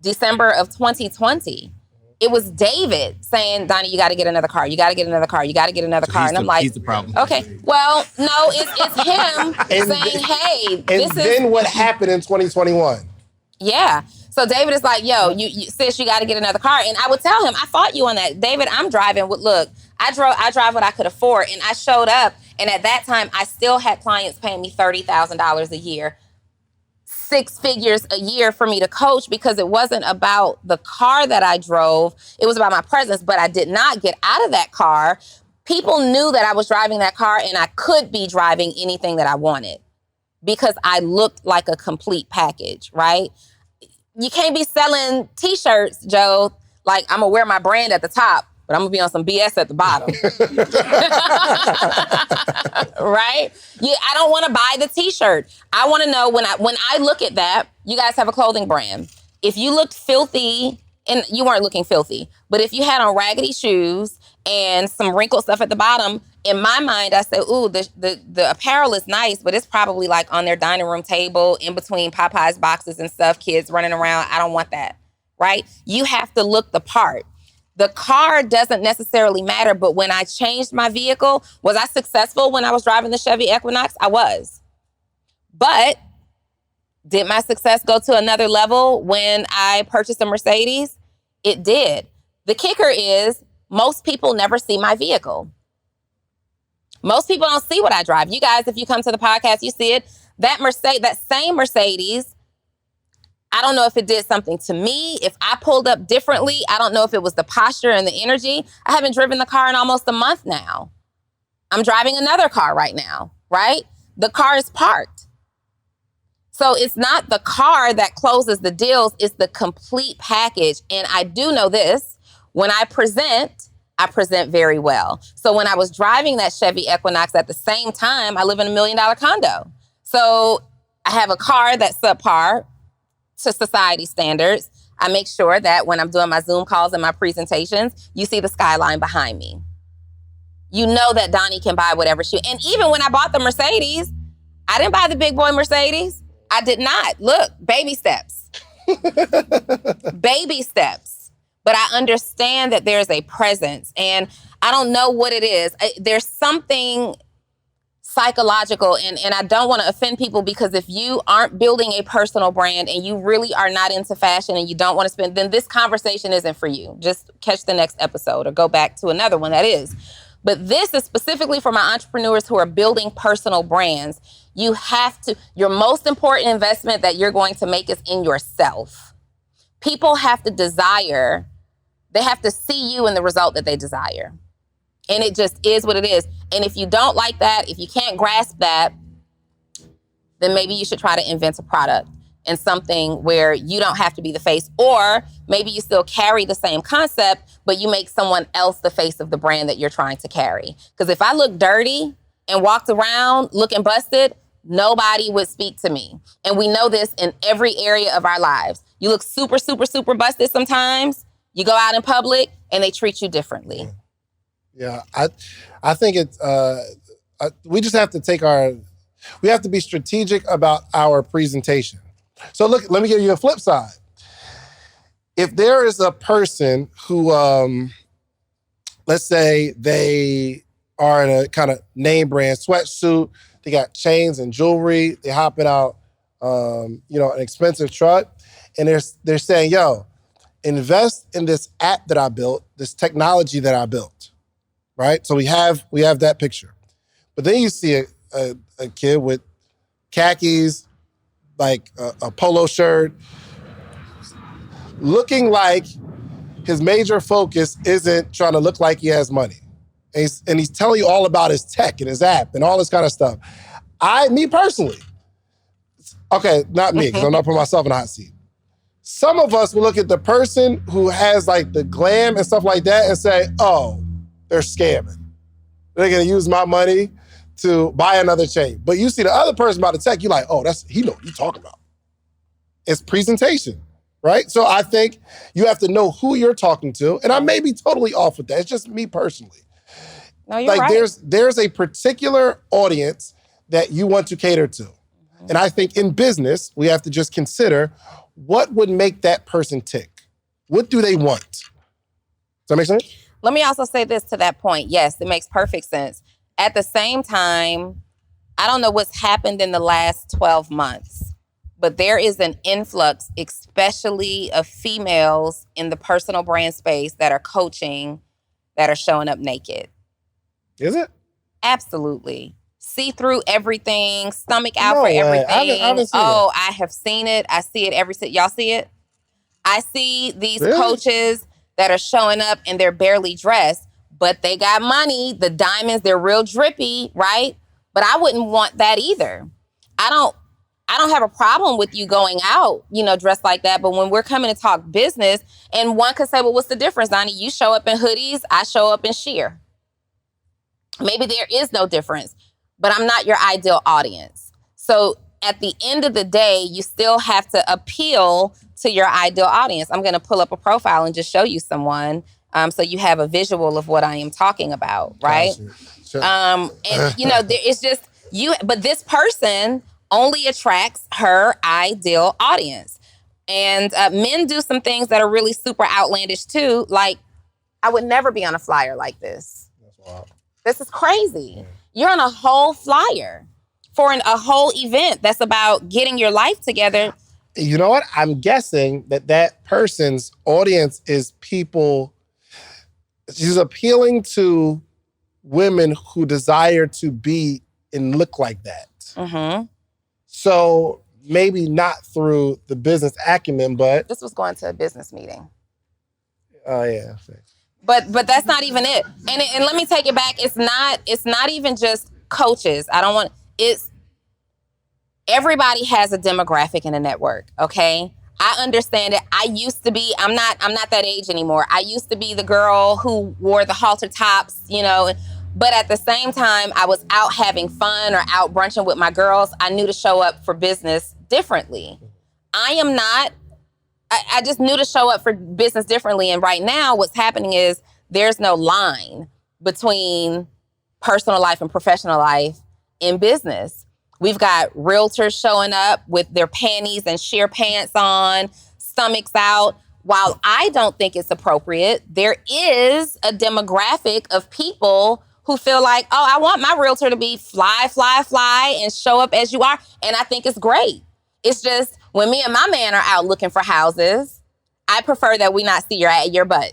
Speaker 1: December of 2020. It was David saying, Donni, you got to get another car. You got to get another car. You got to get another car. And I'm like,
Speaker 3: he's the problem.
Speaker 1: Okay. Well, no, it's him saying, hey,
Speaker 2: then what happened in 2021?
Speaker 1: Yeah. So David is like, yo, sis, you got to get another car. And I would tell him, I fought you on that. David, I'm driving. Look, I drive what I could afford. And I showed up. And at that time, I still had clients paying me $30,000 a year. 6 figures a year for me to coach, because it wasn't about the car that I drove. It was about my presence, but I did not get out of that car. People knew that I was driving that car and I could be driving anything that I wanted because I looked like a complete package, right? You can't be selling t-shirts, Joe, like I'm gonna wear my brand at the top, but I'm gonna be on some BS at the bottom. Right? Yeah, I don't want to buy the t-shirt. I want to know when I look at that, you guys have a clothing brand. If you looked filthy, and you weren't looking filthy, but if you had on raggedy shoes and some wrinkled stuff at the bottom, in my mind, I say, ooh, the apparel is nice, but it's probably like on their dining room table, in between Popeye's boxes and stuff, kids running around. I don't want that, right? You have to look the part. The car doesn't necessarily matter, but when I changed my vehicle, was I successful when I was driving the Chevy Equinox? I was. But did my success go to another level when I purchased a Mercedes? It did. The kicker is most people never see my vehicle. Most people don't see what I drive. You guys, if you come to the podcast, you see it. That same Mercedes, I don't know if it did something to me. If I pulled up differently, I don't know if it was the posture and the energy. I haven't driven the car in almost a month now. I'm driving another car right now, right? The car is parked. So it's not the car that closes the deals, it's the complete package. And I do know this, when I present very well. So when I was driving that Chevy Equinox at the same time, I live in $1 million condo. So I have a car that's subpar to society standards. I make sure that when I'm doing my Zoom calls and my presentations, you see the skyline behind me. You know that Donni can buy whatever she, and even when I bought the Mercedes, I didn't buy the big boy Mercedes. I did not. Look, baby steps. Baby steps. But I understand that there's a presence, and I don't know what it is. There's something psychological, and I don't want to offend people, because if you aren't building a personal brand and you really are not into fashion and you don't want to spend, then this conversation isn't for you. Just catch the next episode or go back to another one that is. But this is specifically for my entrepreneurs who are building personal brands. You have to, your most important investment that you're going to make is in yourself. People have to desire, they have to see you in the result that they desire. And it just is what it is. And if you don't like that, if you can't grasp that, then maybe you should try to invent a product and something where you don't have to be the face. Or maybe you still carry the same concept, but you make someone else the face of the brand that you're trying to carry. Because if I look dirty and walked around looking busted, nobody would speak to me. And we know this in every area of our lives. You look super, super, super busted sometimes. You go out in public and they treat you differently.
Speaker 2: Yeah, I think it's, we just have to we have to be strategic about our presentation. So look, let me give you a flip side. If there is a person who, let's say they are in a kind of name brand sweatsuit, they got chains and jewelry, they hopping out, an expensive truck, and they're saying, yo, invest in this app that I built, this technology that I built, right? So we have that picture. But then you see a kid with khakis, like a polo shirt, looking like his major focus isn't trying to look like he has money. And he's telling you all about his tech and his app and all this kind of stuff. Me personally, okay, not me, because I'm not putting myself in a hot seat. Some of us will look at the person who has like the glam and stuff like that and say, oh, they're scamming. They're gonna use my money to buy another chain. But you see the other person about the tech, you're like, oh, he know what you're talking about. It's presentation, right? So I think you have to know who you're talking to. And I may be totally off with that. It's just me personally.
Speaker 1: No, you're right.
Speaker 2: There's a particular audience that you want to cater to. Mm-hmm. And I think in business, we have to just consider what would make that person tick. What do they want? Does that make sense?
Speaker 1: Let me also say this to that point. Yes, it makes perfect sense. At the same time, I don't know what's happened in the last 12 months, but there is an influx, especially of females in the personal brand space that are coaching, that are showing up naked.
Speaker 2: Is it?
Speaker 1: Absolutely. See through everything, stomach out for everything.
Speaker 2: I haven't seen it.
Speaker 1: I have seen it. I see it y'all see it? I see these coaches that are showing up and they're barely dressed, but they got money, the diamonds, they're real drippy, right? But I wouldn't want that either. I don't have a problem with you going out, dressed like that. But when we're coming to talk business, and one could say, well, what's the difference, Donni? You show up in hoodies, I show up in sheer. Maybe there is no difference, but I'm not your ideal audience. So at the end of the day, you still have to appeal to your ideal audience. I'm going to pull up a profile and just show you someone so you have a visual of what I am talking about, right?
Speaker 2: Sure.
Speaker 1: It's just you, but this person only attracts her ideal audience. And men do some things that are really super outlandish too. Like, I would never be on a flyer like this.
Speaker 2: That's wild.
Speaker 1: This is crazy. Yeah. You're on a whole flyer for a whole event that's about getting your life together.
Speaker 2: You know what? I'm guessing that person's audience is people. She's appealing to women who desire to be and look like that. Mm-hmm. So maybe not through the business acumen, but
Speaker 1: this was going to a business meeting.
Speaker 2: Oh yeah.
Speaker 1: But that's not even it. And let me take it back. It's not even just coaches. It's everybody has a demographic and a network, okay? I understand it. I'm not that age anymore. I used to be the girl who wore the halter tops, but at the same time, I was out having fun or out brunching with my girls. I knew to show up for business differently. I just knew to show up for business differently. And right now, what's happening is there's no line between personal life and professional life in business. We've got realtors showing up with their panties and sheer pants on, stomachs out. While I don't think it's appropriate, there is a demographic of people who feel like, oh, I want my realtor to be fly, fly, fly and show up as you are. And I think it's great. It's just when me and my man are out looking for houses, I prefer that we not see your butt.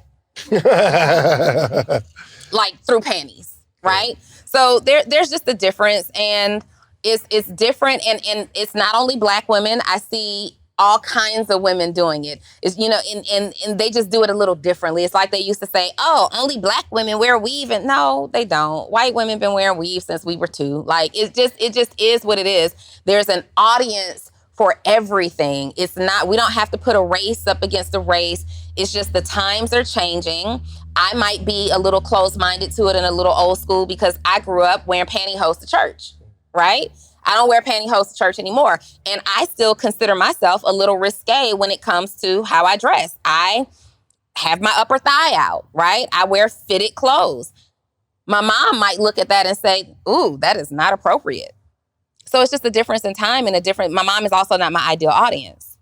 Speaker 1: Like through panties, right? So there's just a difference, and it's different, and it's not only Black women. I see all kinds of women doing it. It's, you know, and they just do it a little differently. It's like they used to say, oh, only Black women wear weave. And no, they don't. White women been wearing weave since we were 2. Like, it just is what it is. There's an audience for everything. It's not, we don't have to put a race up against a race. It's just the times are changing. I might be a little closed-minded to it and a little old school because I grew up wearing pantyhose to church, right? I don't wear pantyhose to church anymore. And I still consider myself a little risque when it comes to how I dress. I have my upper thigh out, right? I wear fitted clothes. My mom might look at that and say, ooh, that is not appropriate. So it's just a difference in time and my mom is also not my ideal audience.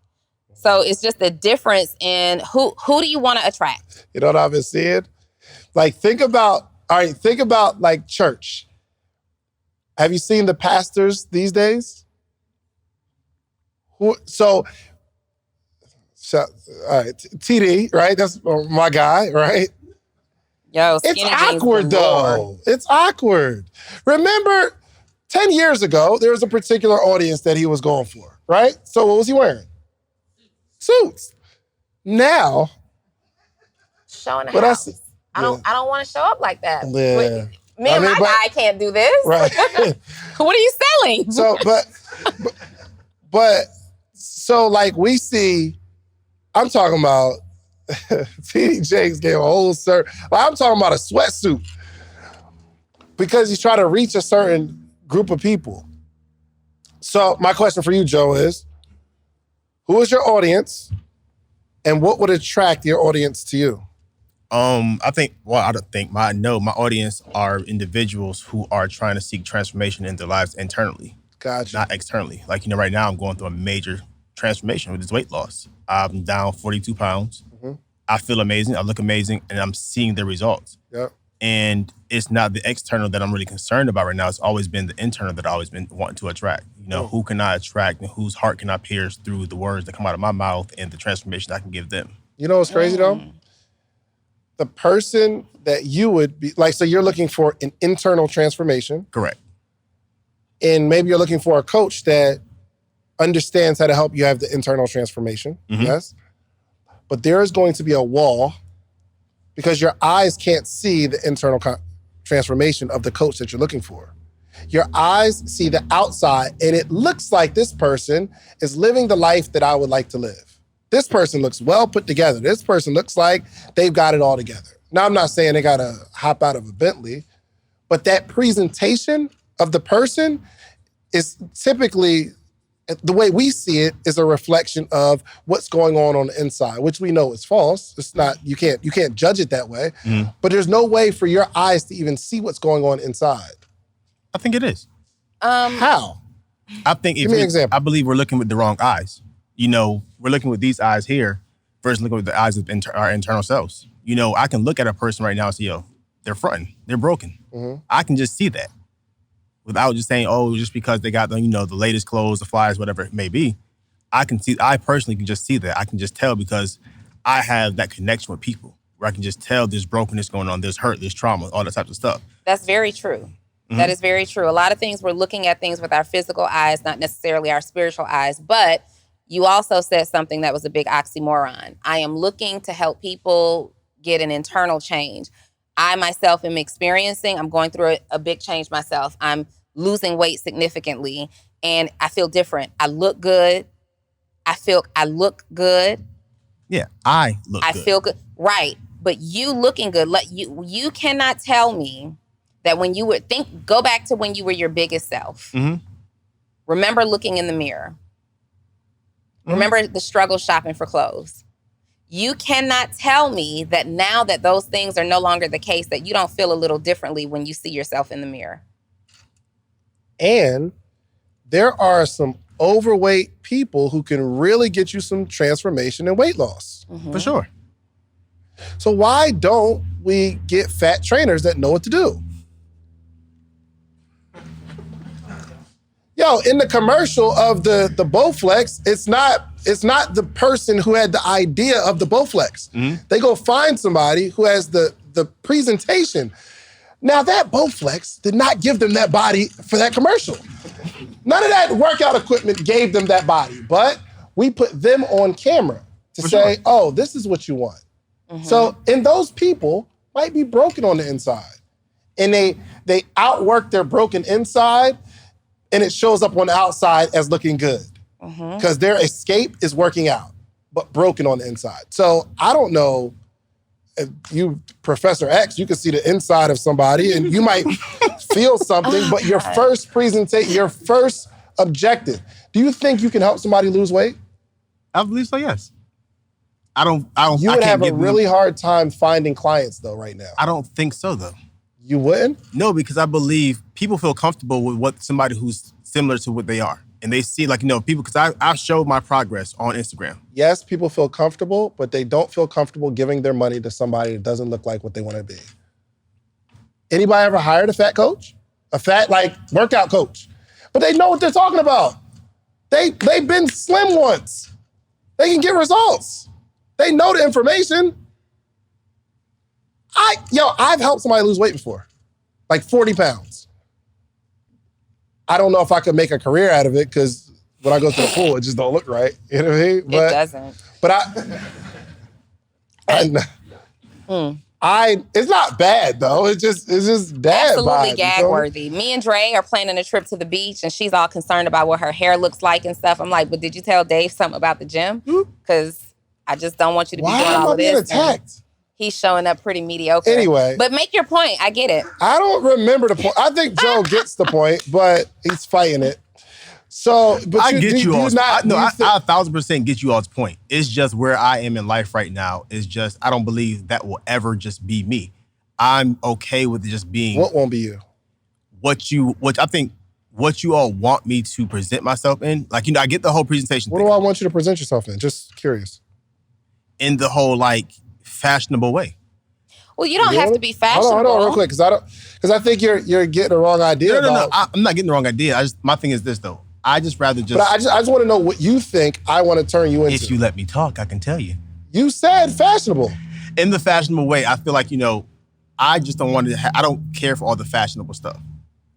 Speaker 1: So it's just a difference in who do you want to attract?
Speaker 2: You know what I've been seeing? Like, think about like church. Have you seen the pastors these days? So all right, TD, right? That's my guy, right?
Speaker 1: Yo,
Speaker 2: it's awkward though. It's awkward. Remember, 10 years ago, there was a particular audience that he was going for, right? So what was he wearing? Suits. Now,
Speaker 1: showing the house. I don't want to show up like that.
Speaker 2: Yeah.
Speaker 1: Me and my guy can't do this.
Speaker 2: Right.
Speaker 1: What are you selling?
Speaker 2: So, so like we see, I'm talking about TD Jakes gave a whole I'm talking about a sweatsuit because he's trying to reach a certain group of people. So my question for you, Joe, is who is your audience and what would attract your audience to you?
Speaker 3: I know my audience are individuals who are trying to seek transformation in their lives internally.
Speaker 2: Gotcha.
Speaker 3: Not externally. Like, right now I'm going through a major transformation with this weight loss. I'm down 42 pounds. Mm-hmm. I feel amazing. I look amazing, and I'm seeing the results.
Speaker 2: Yep.
Speaker 3: And it's not the external that I'm really concerned about right now. It's always been the internal that I've always been wanting to attract. Who can I attract and whose heart can I pierce through the words that come out of my mouth and the transformation I can give them.
Speaker 2: You know what's crazy though? The person that you would be, like, so you're looking for an internal transformation.
Speaker 3: Correct.
Speaker 2: And maybe you're looking for a coach that understands how to help you have the internal transformation. Mm-hmm. Yes. But there is going to be a wall because your eyes can't see the internal transformation of the coach that you're looking for. Your eyes see the outside, and it looks like this person is living the life that I would like to live. This person looks well put together. This person looks like they've got it all together. Now, I'm not saying they got to hop out of a Bentley, but that presentation of the person is typically, the way we see it, is a reflection of what's going on the inside, which we know is false. It's not, you can't judge it that way, but there's no way for your eyes to even see what's going on inside.
Speaker 3: I think it is.
Speaker 2: How?
Speaker 3: I think
Speaker 2: Give me an example.
Speaker 3: I believe we're looking with the wrong eyes. We're looking with these eyes here versus looking with the eyes of our internal selves. I can look at a person right now and say, they're fronting, they're broken. Mm-hmm. I can just see that without just saying, just because they got the latest clothes, the flyers, whatever it may be. I personally can just see that. I can just tell because I have that connection with people where I can just tell there's brokenness going on, there's hurt, there's trauma, all that type of stuff.
Speaker 1: That's very true. Mm-hmm. That is very true. A lot of things, we're looking at things with our physical eyes, not necessarily our spiritual eyes, but you also said something that was a big oxymoron. I am looking to help people get an internal change. I myself am I'm going through a big change myself. I'm losing weight significantly and I feel different. I look good. I look good.
Speaker 3: Yeah, I
Speaker 1: feel good. Right. But you looking good, you cannot tell me that when you would go back to when you were your biggest self. Mm-hmm. Remember looking in the mirror. Remember the struggle shopping for clothes. You cannot tell me that now that those things are no longer the case, that you don't feel a little differently when you see yourself in the mirror.
Speaker 2: And there are some overweight people who can really get you some transformation and weight loss.
Speaker 3: For sure.
Speaker 2: So why don't we get fat trainers that know what to do? Yo, in the commercial of the Bowflex, it's not the person who had the idea of the Bowflex. They go find somebody who has the presentation. Now that Bowflex did not give them that body for that commercial. None of that workout equipment gave them that body, but we put them on camera to say, oh, this is what you want. So, and those people might be broken on the inside. And they outwork their broken inside, and it shows up on the outside as looking good. Because their escape is working out, but broken on the inside. So I don't know if you, Professor X, you can see the inside of somebody and you might feel something, but your first presentation, your first objective, do you think you can help somebody lose weight?
Speaker 3: I believe so, yes. I don't.
Speaker 2: You would have a really hard time finding clients though right now.
Speaker 3: I don't think so though.
Speaker 2: You wouldn't?
Speaker 3: No, because I believe people feel comfortable with what somebody who's similar to what they are. And they see people, because I showed my progress on Instagram.
Speaker 2: Yes, people feel comfortable, but they don't feel comfortable giving their money to somebody that doesn't look like what they want to be. Anybody ever hired a fat coach? A fat, workout coach? But they know what they're talking about. They've been slim once. They can get results. They know the information. I've helped somebody lose weight before, 40 pounds. I don't know if I could make a career out of it because when I go to the pool, it just don't look right. You know what I mean?
Speaker 1: It doesn't.
Speaker 2: But it's not bad though. It's just dad
Speaker 1: Absolutely
Speaker 2: vibes,
Speaker 1: gag worthy. Me and Dre are planning a trip to the beach and she's all concerned about what her hair looks like and stuff. I'm like, but did you tell Dave something about the gym? Because I just don't want you to be doing all of this.
Speaker 2: Why am I being attacked?
Speaker 1: He's showing up pretty mediocre.
Speaker 2: Anyway.
Speaker 1: But make your point. I get it.
Speaker 2: I don't remember the point. I think Joe gets the point, but he's fighting it. So, but
Speaker 3: I get you all. I 1,000% get you all's point. It's just where I am in life right now. It's just, I don't believe that will ever just be me. I'm okay with it just being.
Speaker 2: What won't be you?
Speaker 3: What I think, what you all want me to present myself in. I get the whole presentation
Speaker 2: What
Speaker 3: thing.
Speaker 2: do I want you to present yourself in? Just curious.
Speaker 3: In the whole, fashionable way.
Speaker 1: Well, you don't have to be fashionable.
Speaker 2: Hold on real quick, because I think you're getting the wrong idea.
Speaker 3: No. I'm not getting the wrong idea. My thing is this though. I just rather just.
Speaker 2: But I just want to know what you think I want to turn you into.
Speaker 3: If you let me talk, I can tell you.
Speaker 2: You said fashionable.
Speaker 3: In the fashionable way, I feel like, I just don't want to. I don't care for all the fashionable stuff.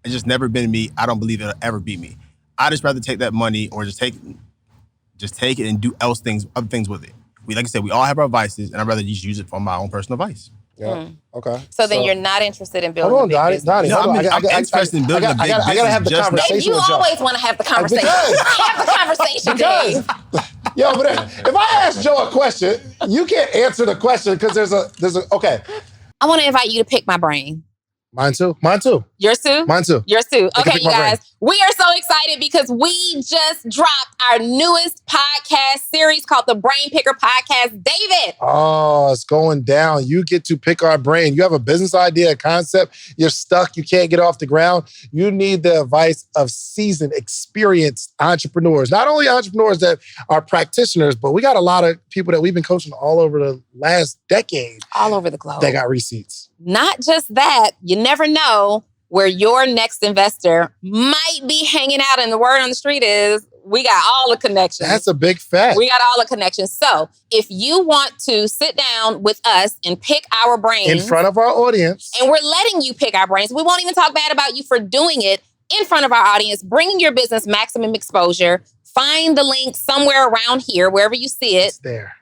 Speaker 3: It's just never been me. I don't believe it'll ever be me. I just rather take that money or just take it and do other things with it. Like I said, we all have our vices, and I'd rather just use it for my own personal vice.
Speaker 2: Yeah. Okay.
Speaker 1: So then you're not interested in building
Speaker 2: hold on,
Speaker 1: a big business.
Speaker 2: Donnie.
Speaker 3: No, I'm interested in building a big business.
Speaker 2: I gotta have the conversation
Speaker 1: You
Speaker 2: with y'all.
Speaker 1: always want to have the conversation. Have the conversation, Dave.
Speaker 2: Yo, but if I ask Joe a question, you can't answer the question because there's a okay.
Speaker 1: I want to invite you to pick my brain.
Speaker 2: Mine too.
Speaker 1: Yours too?
Speaker 2: Mine too.
Speaker 1: Yours too.
Speaker 2: I can
Speaker 1: Okay,
Speaker 2: pick
Speaker 1: you
Speaker 2: my brain.
Speaker 1: guys. We are so excited because we just dropped our newest podcast series called the Brain Picker Podcast. David.
Speaker 2: Oh, it's going down. You get to pick our brain. You have a business idea, a concept. You're stuck. You can't get off the ground. You need the advice of seasoned, experienced entrepreneurs. Not only entrepreneurs that are practitioners, but we got a lot of people that we've been coaching all over the last decade.
Speaker 1: All over the globe.
Speaker 2: They got receipts.
Speaker 1: Not just that, you never know where your next investor might be hanging out. And the word on the street is we got all the connections.
Speaker 2: That's a big fact.
Speaker 1: We got all the connections. So if you want to sit down with us and pick our brains
Speaker 2: in front of our audience,
Speaker 1: and we're letting you pick our brains, we won't even talk bad about you for doing it in front of our audience, bringing your business maximum exposure. Find the link somewhere around here, wherever you see it.
Speaker 2: It's there.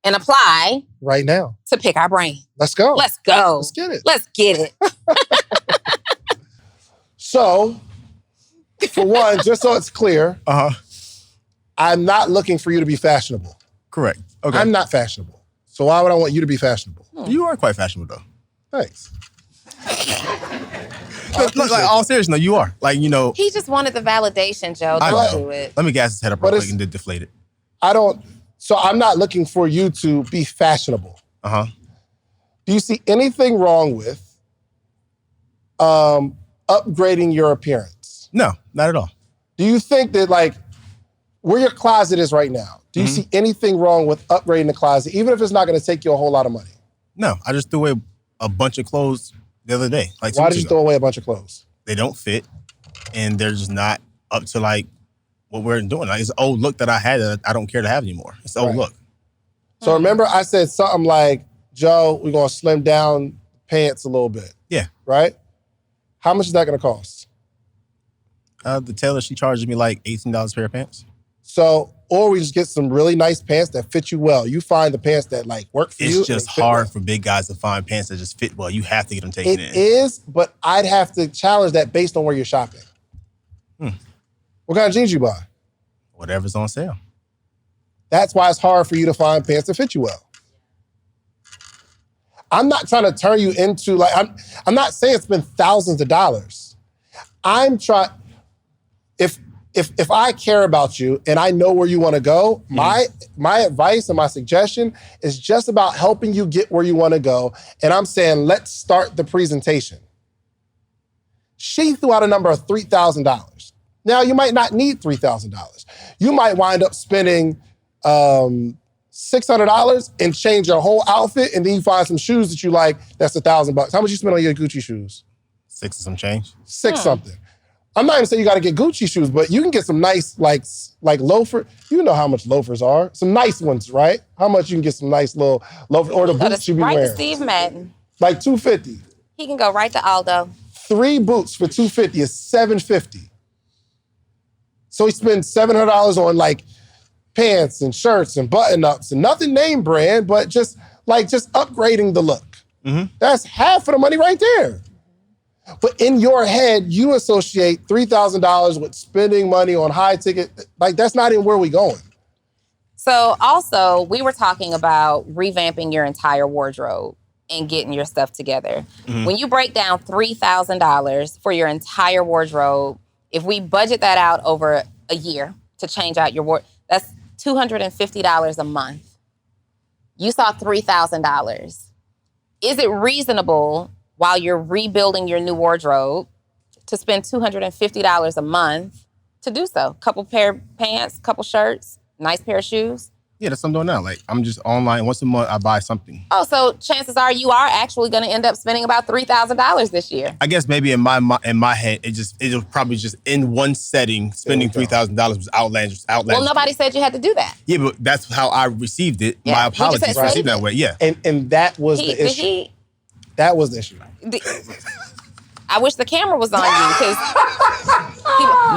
Speaker 1: And apply
Speaker 2: right now
Speaker 1: to pick our brain.
Speaker 2: Let's go.
Speaker 1: Let's go.
Speaker 2: Let's get it.
Speaker 1: Let's get it.
Speaker 2: So, for one, just so it's clear, I'm not looking for you to be fashionable.
Speaker 3: Correct. Okay.
Speaker 2: I'm not fashionable. So why would I want you to be fashionable?
Speaker 3: You are quite fashionable though.
Speaker 2: Thanks.
Speaker 3: All seriousness, no, you are.
Speaker 1: He just wanted the validation, Joe. Don't do it.
Speaker 3: Let me gas his head up real quick and deflate it.
Speaker 2: So I'm not looking for you to be fashionable. Do you see anything wrong with upgrading your appearance?
Speaker 3: No, not at all.
Speaker 2: Do you think that like where your closet is right now, do you see anything wrong with upgrading the closet, even if it's not going to take you a whole lot of money?
Speaker 3: No, I just threw away a bunch of clothes the other day. Like
Speaker 2: Why did you throw away a bunch of clothes?
Speaker 3: They don't fit, and they're just not up to like what we're doing. Like it's an old look that I had that I don't care to have anymore. It's an old look.
Speaker 2: So remember I said something like, Joe, we're going to slim down pants a little bit.
Speaker 3: Yeah.
Speaker 2: Right? How much is that going to cost?
Speaker 3: The tailor, she charges me like $18 a pair of pants.
Speaker 2: So, or we just get some really nice pants that fit you well. You find the pants that like work for you.
Speaker 3: It's just hard for big guys to find pants that just fit well. You have to get them taken in.
Speaker 2: It is, but I'd have to challenge that based on where you're shopping. What kind of jeans you buy?
Speaker 3: Whatever's on sale.
Speaker 2: That's why it's hard for you to find pants that fit you well. I'm not trying to turn you into like, I'm not saying spend thousands of dollars. I'm trying, if I care about you and I know where you want to go, my advice and my suggestion is just about helping you get where you want to go. And I'm saying, let's start the presentation. She threw out a number of $3,000. Now, you might not need $3,000. You might wind up spending $600 and change your whole outfit, and then you find some shoes that you like, that's $1,000. How much you spend on your Gucci shoes?
Speaker 3: 6 and some change.
Speaker 2: Six something. I'm not even saying you got to get Gucci shoes, but you can get some nice, like loafer. You know how much loafers are. Some nice ones, right? How much you can get some nice little loafer, or the boots you be
Speaker 1: right
Speaker 2: wearing.
Speaker 1: To Steve Madden.
Speaker 2: Like $250.
Speaker 1: He can go right to Aldo.
Speaker 2: 3 boots for $250 is $750. So he spends $700 on like pants and shirts and button-ups and nothing name brand, but just upgrading the look. That's half of the money right there. But in your head, you associate $3,000 with spending money on high ticket. Like, that's not even where we going.
Speaker 1: So also, we were talking about revamping your entire wardrobe and getting your stuff together. When you break down $3,000 for your entire wardrobe, if we budget that out over a year to change out your wardrobe, that's $250 a month. You saw $3,000. Is it reasonable while you're rebuilding your new wardrobe to spend $250 a month to do so? Couple pair of pants, couple shirts, nice pair of shoes.
Speaker 3: Yeah, that's what I'm doing now. Like, I'm just online. Once a month, I buy something.
Speaker 1: Oh, so chances are you are actually going to end up spending about $3,000 this year.
Speaker 3: I guess maybe in my head, it'll probably just in one setting, spending $3,000 was outlandish.
Speaker 1: Well, nobody said you had to do that.
Speaker 3: Yeah, but that's how I received it.
Speaker 1: Yeah.
Speaker 3: My apologies for receiving that way. Yeah.
Speaker 2: And that was the issue. That was the issue.
Speaker 1: I wish the camera was on you because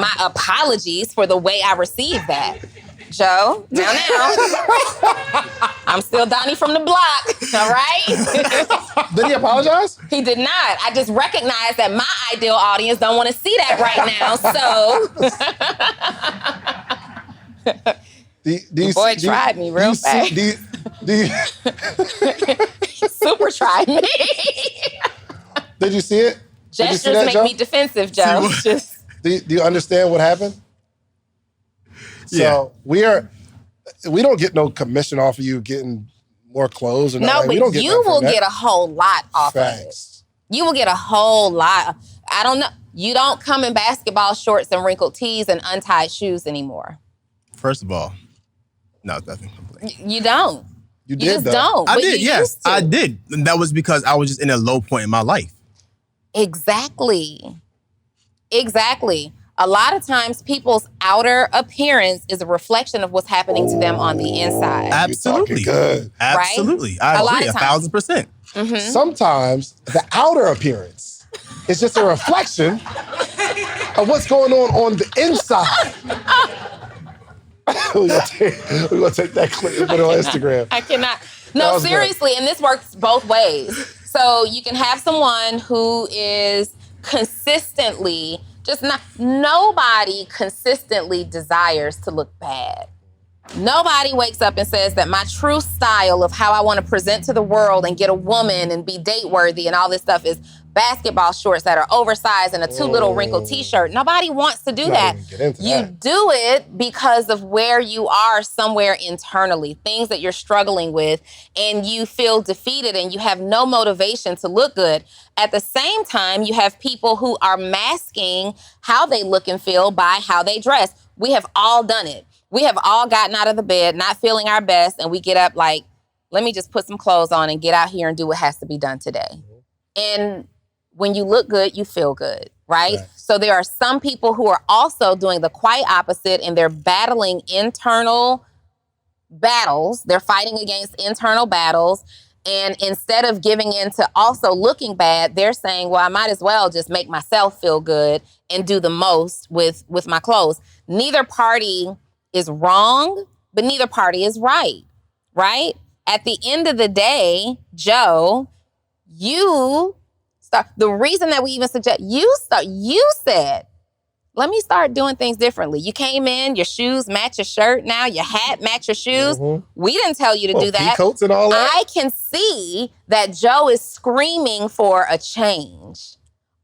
Speaker 1: my apologies for the way I received that. Joe, now. I'm still Donni from the block, all right?
Speaker 2: Did he apologize?
Speaker 1: He did not. I just recognized that my ideal audience don't want to see that right now, so.
Speaker 2: The
Speaker 1: boy tried me real fast. Super tried me.
Speaker 2: Did you see it?
Speaker 1: Gestures make me defensive, Joe.
Speaker 2: Do you understand what happened? So we don't get no commission off of you getting more clothes or
Speaker 1: no, but you will get a whole lot off of it. You will get a whole lot. I don't know. You don't come in basketball shorts and wrinkled tees and untied shoes anymore.
Speaker 3: First of all, no, nothing.
Speaker 1: You don't.
Speaker 2: You
Speaker 1: just
Speaker 2: though.
Speaker 1: don't.
Speaker 3: I did, yes. I did. And that was because I was just in a low point in my life.
Speaker 1: Exactly. A lot of times people's outer appearance is a reflection of what's happening to them on the inside.
Speaker 3: Absolutely.
Speaker 2: Good.
Speaker 3: Absolutely.
Speaker 1: Right?
Speaker 3: I agree 1,000%.
Speaker 1: Mm-hmm.
Speaker 2: Sometimes the outer appearance is just a reflection of what's going on the inside. We're going to take that clip and put it on Instagram.
Speaker 1: I cannot. No, seriously, and this works both ways. So you can have someone who is consistently, nobody consistently desires to look bad. Nobody wakes up and says that my true style of how I want to present to the world and get a woman and be date worthy and all this stuff is basketball shorts that are oversized and a too little wrinkled t-shirt. Nobody wants to do that. You do it because of where you are somewhere internally, things that you're struggling with, and you feel defeated and you have no motivation to look good. At the same time, you have people who are masking how they look and feel by how they dress. We have all done it. We have all gotten out of the bed, not feeling our best, and we get up like, let me just put some clothes on and get out here and do what has to be done today. And when you look good, you feel good, right? So there are some people who are also doing the quite opposite, and they're battling internal battles. They're fighting against internal battles. And instead of giving in to also looking bad, they're saying, well, I might as well just make myself feel good and do the most with my clothes. Neither party is wrong, but neither party is right? At the end of the day, Joe, you start. The reason that we even suggest you said, let me start doing things differently. You came in, your shoes match your shirt now, your hat match your shoes. We didn't tell you to do that.
Speaker 2: Coats and all that.
Speaker 1: I can see that Joe is screaming for a change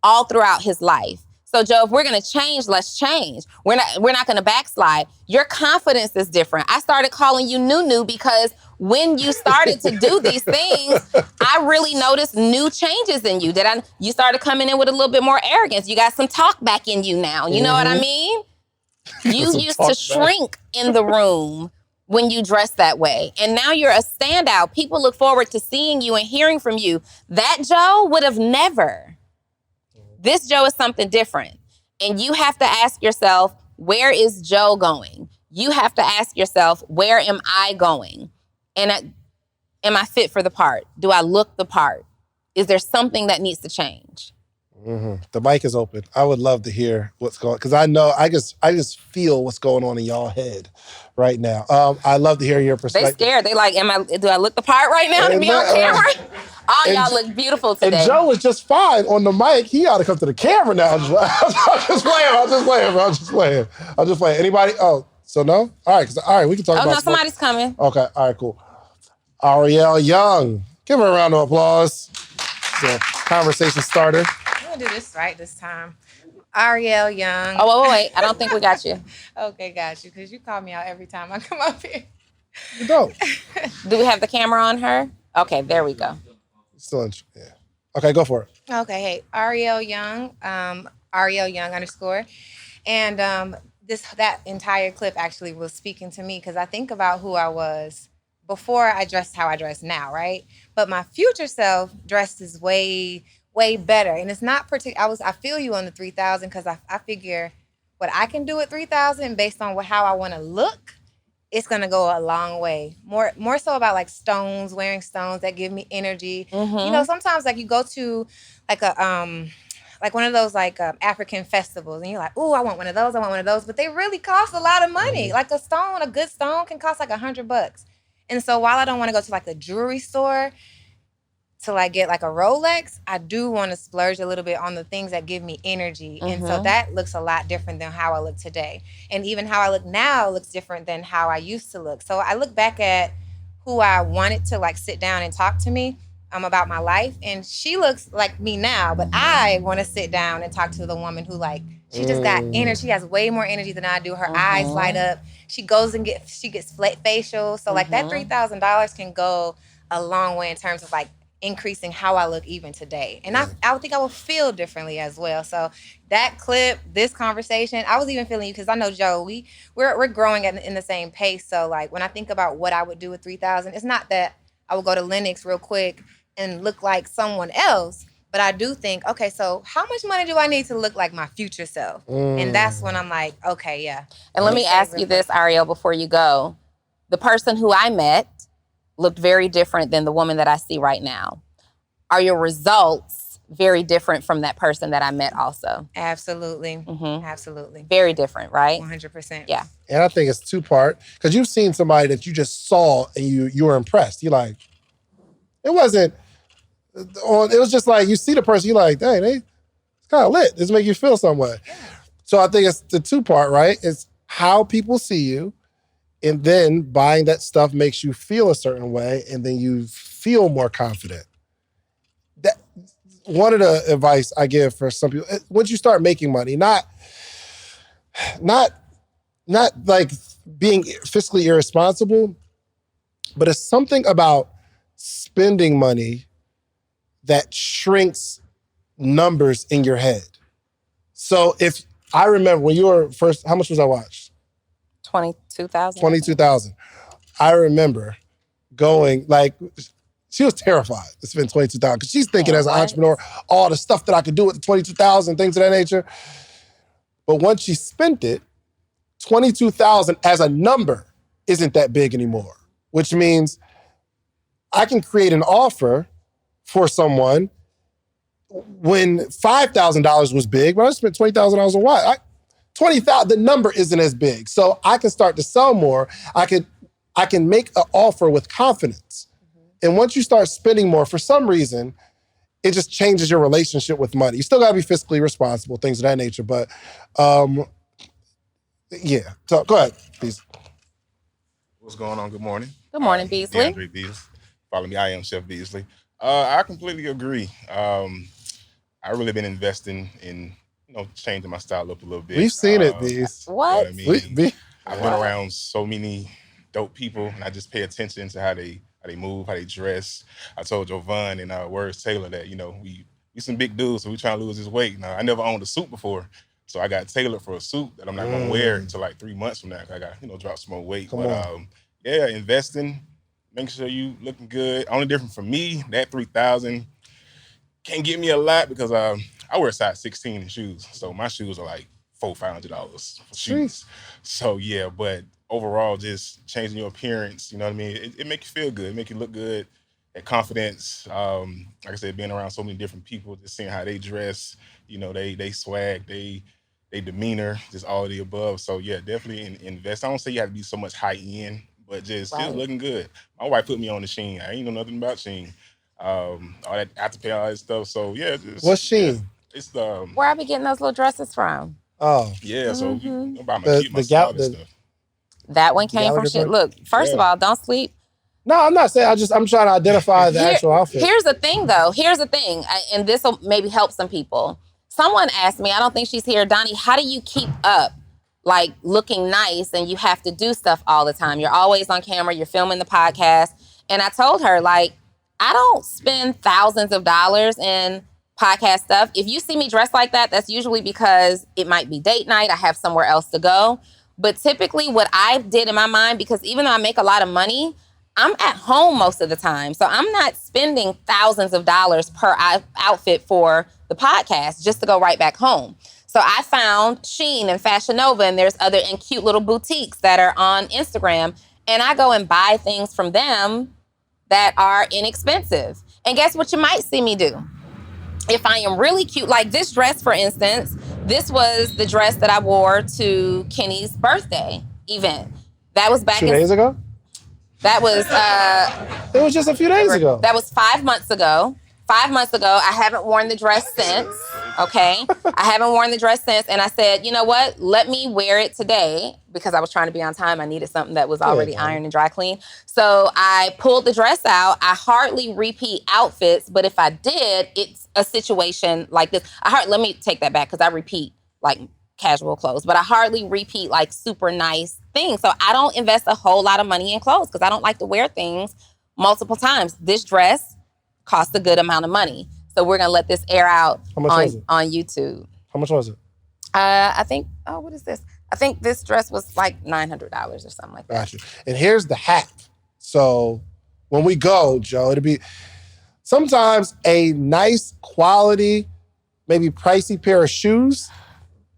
Speaker 1: all throughout his life. So Joe, if we're gonna change, let's change. We're not gonna backslide. Your confidence is different. I started calling you Nunu because when you started to do these things, I really noticed new changes in you. You started coming in with a little bit more arrogance. You got some talk back in you now. You know what I mean? You used to shrink in the room when you dress that way. And now you're a standout. People look forward to seeing you and hearing from you. That Joe would have never. This Joe is something different. And you have to ask yourself, where is Joe going? You have to ask yourself, where am I going? And am I fit for the part? Do I look the part? Is there something that needs to change?
Speaker 2: The mic is open. I would love to hear what's going on, because I know I just feel what's going on in y'all head right now. I love to hear your perspective.
Speaker 1: They scared. They like, do I look the part right now to be on camera? All y'all look beautiful today.
Speaker 2: And Joe is just fine on the mic. He ought to come to the camera now. I'm just playing. Anybody? Oh, so no? All right, we can talk about.
Speaker 1: Oh no, somebody's coming.
Speaker 2: Okay, all right, cool. Ariel Young. Give her a round of applause. It's a conversation starter.
Speaker 4: I'm gonna do this right this time. Ariel Young.
Speaker 1: Oh, wait. I don't think we got you.
Speaker 4: Okay, got you. Because you call me out every time I come up here.
Speaker 2: You don't.
Speaker 1: Do we have the camera on her? Okay, there we go.
Speaker 2: Still in, yeah. Okay, go for it.
Speaker 4: Okay, hey, Ariel Young, Ariel Young _. And that entire clip actually was speaking to me because I think about who I was before I dressed how I dress now, right? But my future self dresses way better. And it's not particular. I feel you on the 3,000 because I figure what I can do at 3,000 based on how I want to look, it's gonna go a long way. More so about like stones, wearing stones that give me energy.
Speaker 1: Mm-hmm.
Speaker 4: You know, sometimes like you go to like a like one of those like African festivals, and you're like, "Ooh, I want one of those. But they really cost a lot of money. Like a good stone can cost like $100. And so while I don't want to go to like a jewelry store to like get like a Rolex, I do want to splurge a little bit on the things that give me energy. And so that looks a lot different than how I look today. And even how I look now looks different than how I used to look. So I look back at who I wanted to like sit down and talk to me about my life. And she looks like me now, but I want to sit down and talk to the woman who like, she just got energy. She has way more energy than I do. Her eyes light up. She goes and gets facials. So like that $3,000 can go a long way in terms of like increasing how I look even today. And I would think I will feel differently as well. So that clip, this conversation, I was even feeling you because I know Joe, we're growing in the same pace. So like when I think about what I would do with 3,000, it's not that I would go to Lennox real quick and look like someone else. But I do think, okay, so how much money do I need to look like my future self? And that's when I'm like, okay, yeah.
Speaker 1: And let me ask you this, Ariel, before you go. The person who I met looked very different than the woman that I see right now. Are your results very different from that person that I met also?
Speaker 4: Absolutely. Absolutely.
Speaker 1: Very different, right?
Speaker 4: 100%.
Speaker 1: Yeah.
Speaker 2: And I think it's two-part, because you've seen somebody that you just saw and you were impressed. You're like, it was just like, you see the person, you're like, dang, it's kind of lit. This make you feel some way. Yeah. So I think it's the two-part, right? It's how people see you, and then buying that stuff makes you feel a certain way, and then you feel more confident. one of the advice I give for some people, once you start making money, not like being fiscally irresponsible, but it's something about spending money that shrinks numbers in your head. So if I remember when you were first, how much was I watched?
Speaker 1: 22,000.
Speaker 2: 22,000. I remember going like, she was terrified to spend 22,000 because she's thinking as an entrepreneur, all the stuff that I could do with the 22,000, things of that nature. But once she spent it, 22,000 as a number isn't that big anymore, which means I can create an offer for someone when $5,000 was big, but I spent $20,000 on what? 20,000, the number isn't as big. So I can start to sell more. I can make an offer with confidence. And once you start spending more, for some reason, it just changes your relationship with money. You still gotta be fiscally responsible, things of that nature, but yeah. So go ahead, please.
Speaker 5: What's going on? Good morning.
Speaker 1: Good morning, Beasley.
Speaker 5: DeAndre Beasley. Follow me. I am Chef Beasley. I completely agree. I really been investing in, changing my style up a little bit.
Speaker 2: We've seen it, Bees.
Speaker 1: What?
Speaker 5: I mean, I've been
Speaker 1: What?
Speaker 5: around so many dope people, and I just pay attention to how they move, how they dress. I told Jovan and Words Taylor that we some big dudes, so we trying to lose this weight. Now I never owned a suit before, so I got tailored for a suit that I'm not gonna wear until like 3 months from now. I got drop some more weight. Yeah, investing, making sure you looking good. Only different for me, that 3,000 can't get me a lot because I wear a size 16 in shoes, so my shoes are like $400-$500 for shoes. So yeah, but overall, just changing your appearance, you know what I mean? It make you feel good, it make you look good, that confidence. Like I said, being around so many different people, just seeing how they dress, they swag, they demeanor, just all of the above. So yeah, definitely invest. I don't say you have to be so much high end, but just looking good. My wife put me on the Shein. I ain't know nothing about Shein. All that Afterpay, all that stuff. So yeah,
Speaker 2: What's Shein?
Speaker 5: Yeah, it's the
Speaker 1: Where I be getting those little dresses from?
Speaker 2: Oh,
Speaker 5: yeah. So you buy my
Speaker 2: the
Speaker 5: style and stuff.
Speaker 1: That one came from
Speaker 2: Gallagher
Speaker 1: shit.
Speaker 2: joint?
Speaker 1: Look, first of all, don't sleep.
Speaker 2: no, I'm not saying. I'm trying to identify the actual outfit.
Speaker 1: Here's the thing, though. Here's the thing, and this will maybe help some people. Someone asked me, I don't think she's here, Donni, how do you keep up, like, looking nice and you have to do stuff all the time? You're always on camera, you're filming the podcast. And I told her, like, I don't spend thousands of dollars in podcast stuff. If you see me dressed like that, that's usually because it might be date night, I have somewhere else to go. But typically what I did in my mind, because even though I make a lot of money, I'm at home most of the time. So I'm not spending thousands of dollars per outfit for the podcast just to go right back home. So I found Shein and Fashion Nova, and there's other and cute little boutiques that are on Instagram. And I go and buy things from them that are inexpensive. And guess what you might see me do? If I am really cute, like this dress, for instance, this was the dress that I wore to Kenny's birthday event. That was back
Speaker 2: 2 days ago?
Speaker 1: That was
Speaker 2: It was just a few days ago.
Speaker 1: That was 5 months ago. 5 months ago. I haven't worn the dress since. Okay. I haven't worn the dress since. And I said, you know what? Let me wear it today because I was trying to be on time. I needed something that was already ironed and dry clean. So I pulled the dress out. I hardly repeat outfits, but if I did, it's a situation like this. Let me take that back because I repeat like casual clothes, but I hardly repeat like super nice things. So I don't invest a whole lot of money in clothes because I don't like to wear things multiple times. This dress cost a good amount of money. So we're going to let this air out on YouTube.
Speaker 2: How much was it?
Speaker 1: I think, what is this? I think this dress was like $900 or something like that.
Speaker 2: Gotcha. And here's the hack. So when we go, Joe, it'll be sometimes a nice quality, maybe pricey pair of shoes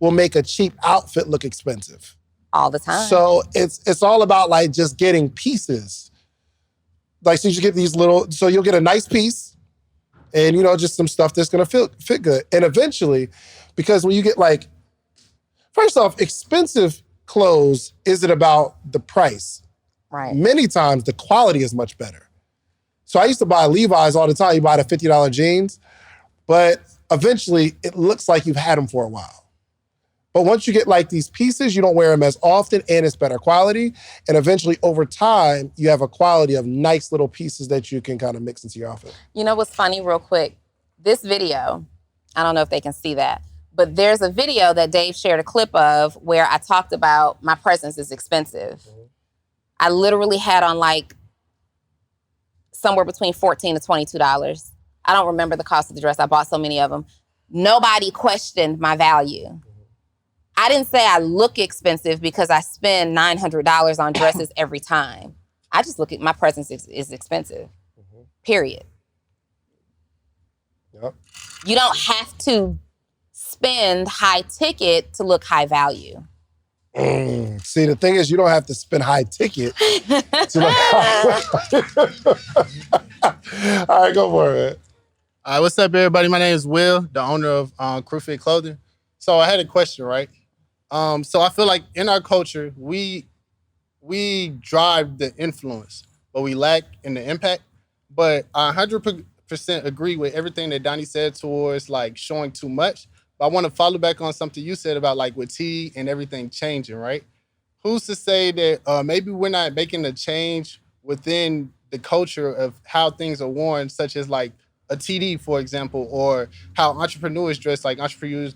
Speaker 2: will make a cheap outfit look expensive.
Speaker 1: All the time.
Speaker 2: So it's all about like just getting pieces. Like, so you get these little, so you'll get a nice piece and, just some stuff that's going to fit good. And eventually, because when you get like, first off, expensive clothes isn't about the price.
Speaker 1: Right.
Speaker 2: Many times the quality is much better. So I used to buy Levi's all the time. You buy the $50 jeans, but eventually it looks like you've had them for a while. But once you get like these pieces, you don't wear them as often and it's better quality. And eventually over time, you have a quality of nice little pieces that you can kind of mix into your outfit.
Speaker 1: You know what's funny real quick? this video, I don't know if they can see that, but there's a video that Dave shared a clip of where I talked about my presence is expensive. I literally had on like somewhere between $14 to $22. I don't remember the cost of the dress. I bought so many of them. Nobody questioned my value. I didn't say I look expensive because I spend $900 on dresses every time. I just look at my presence is expensive, period.
Speaker 2: Yep.
Speaker 1: You don't have to spend high ticket to look high value.
Speaker 2: See, the thing is, you don't have to spend high ticket to look high. All right, go for it, man.
Speaker 6: All right, what's up, everybody? My name is Will, the owner of Crew Fit Clothing. So I had a question, right? So I feel like in our culture, we drive the influence, but we lack in the impact. But I 100% agree with everything that Donni said towards like showing too much. But I want to follow back on something you said about like with T and everything changing, right? Who's to say that maybe we're not making a change within the culture of how things are worn, such as like a TD, for example, or how entrepreneurs dress. Like entrepreneurs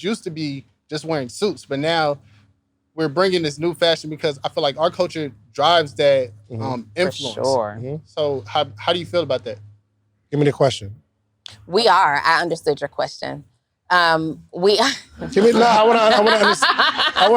Speaker 6: used to be just wearing suits, but now we're bringing this new fashion because I feel like our culture drives that influence.
Speaker 1: For sure.
Speaker 6: So how do you feel about that?
Speaker 2: Give me the question.
Speaker 1: I understood your question.
Speaker 2: I want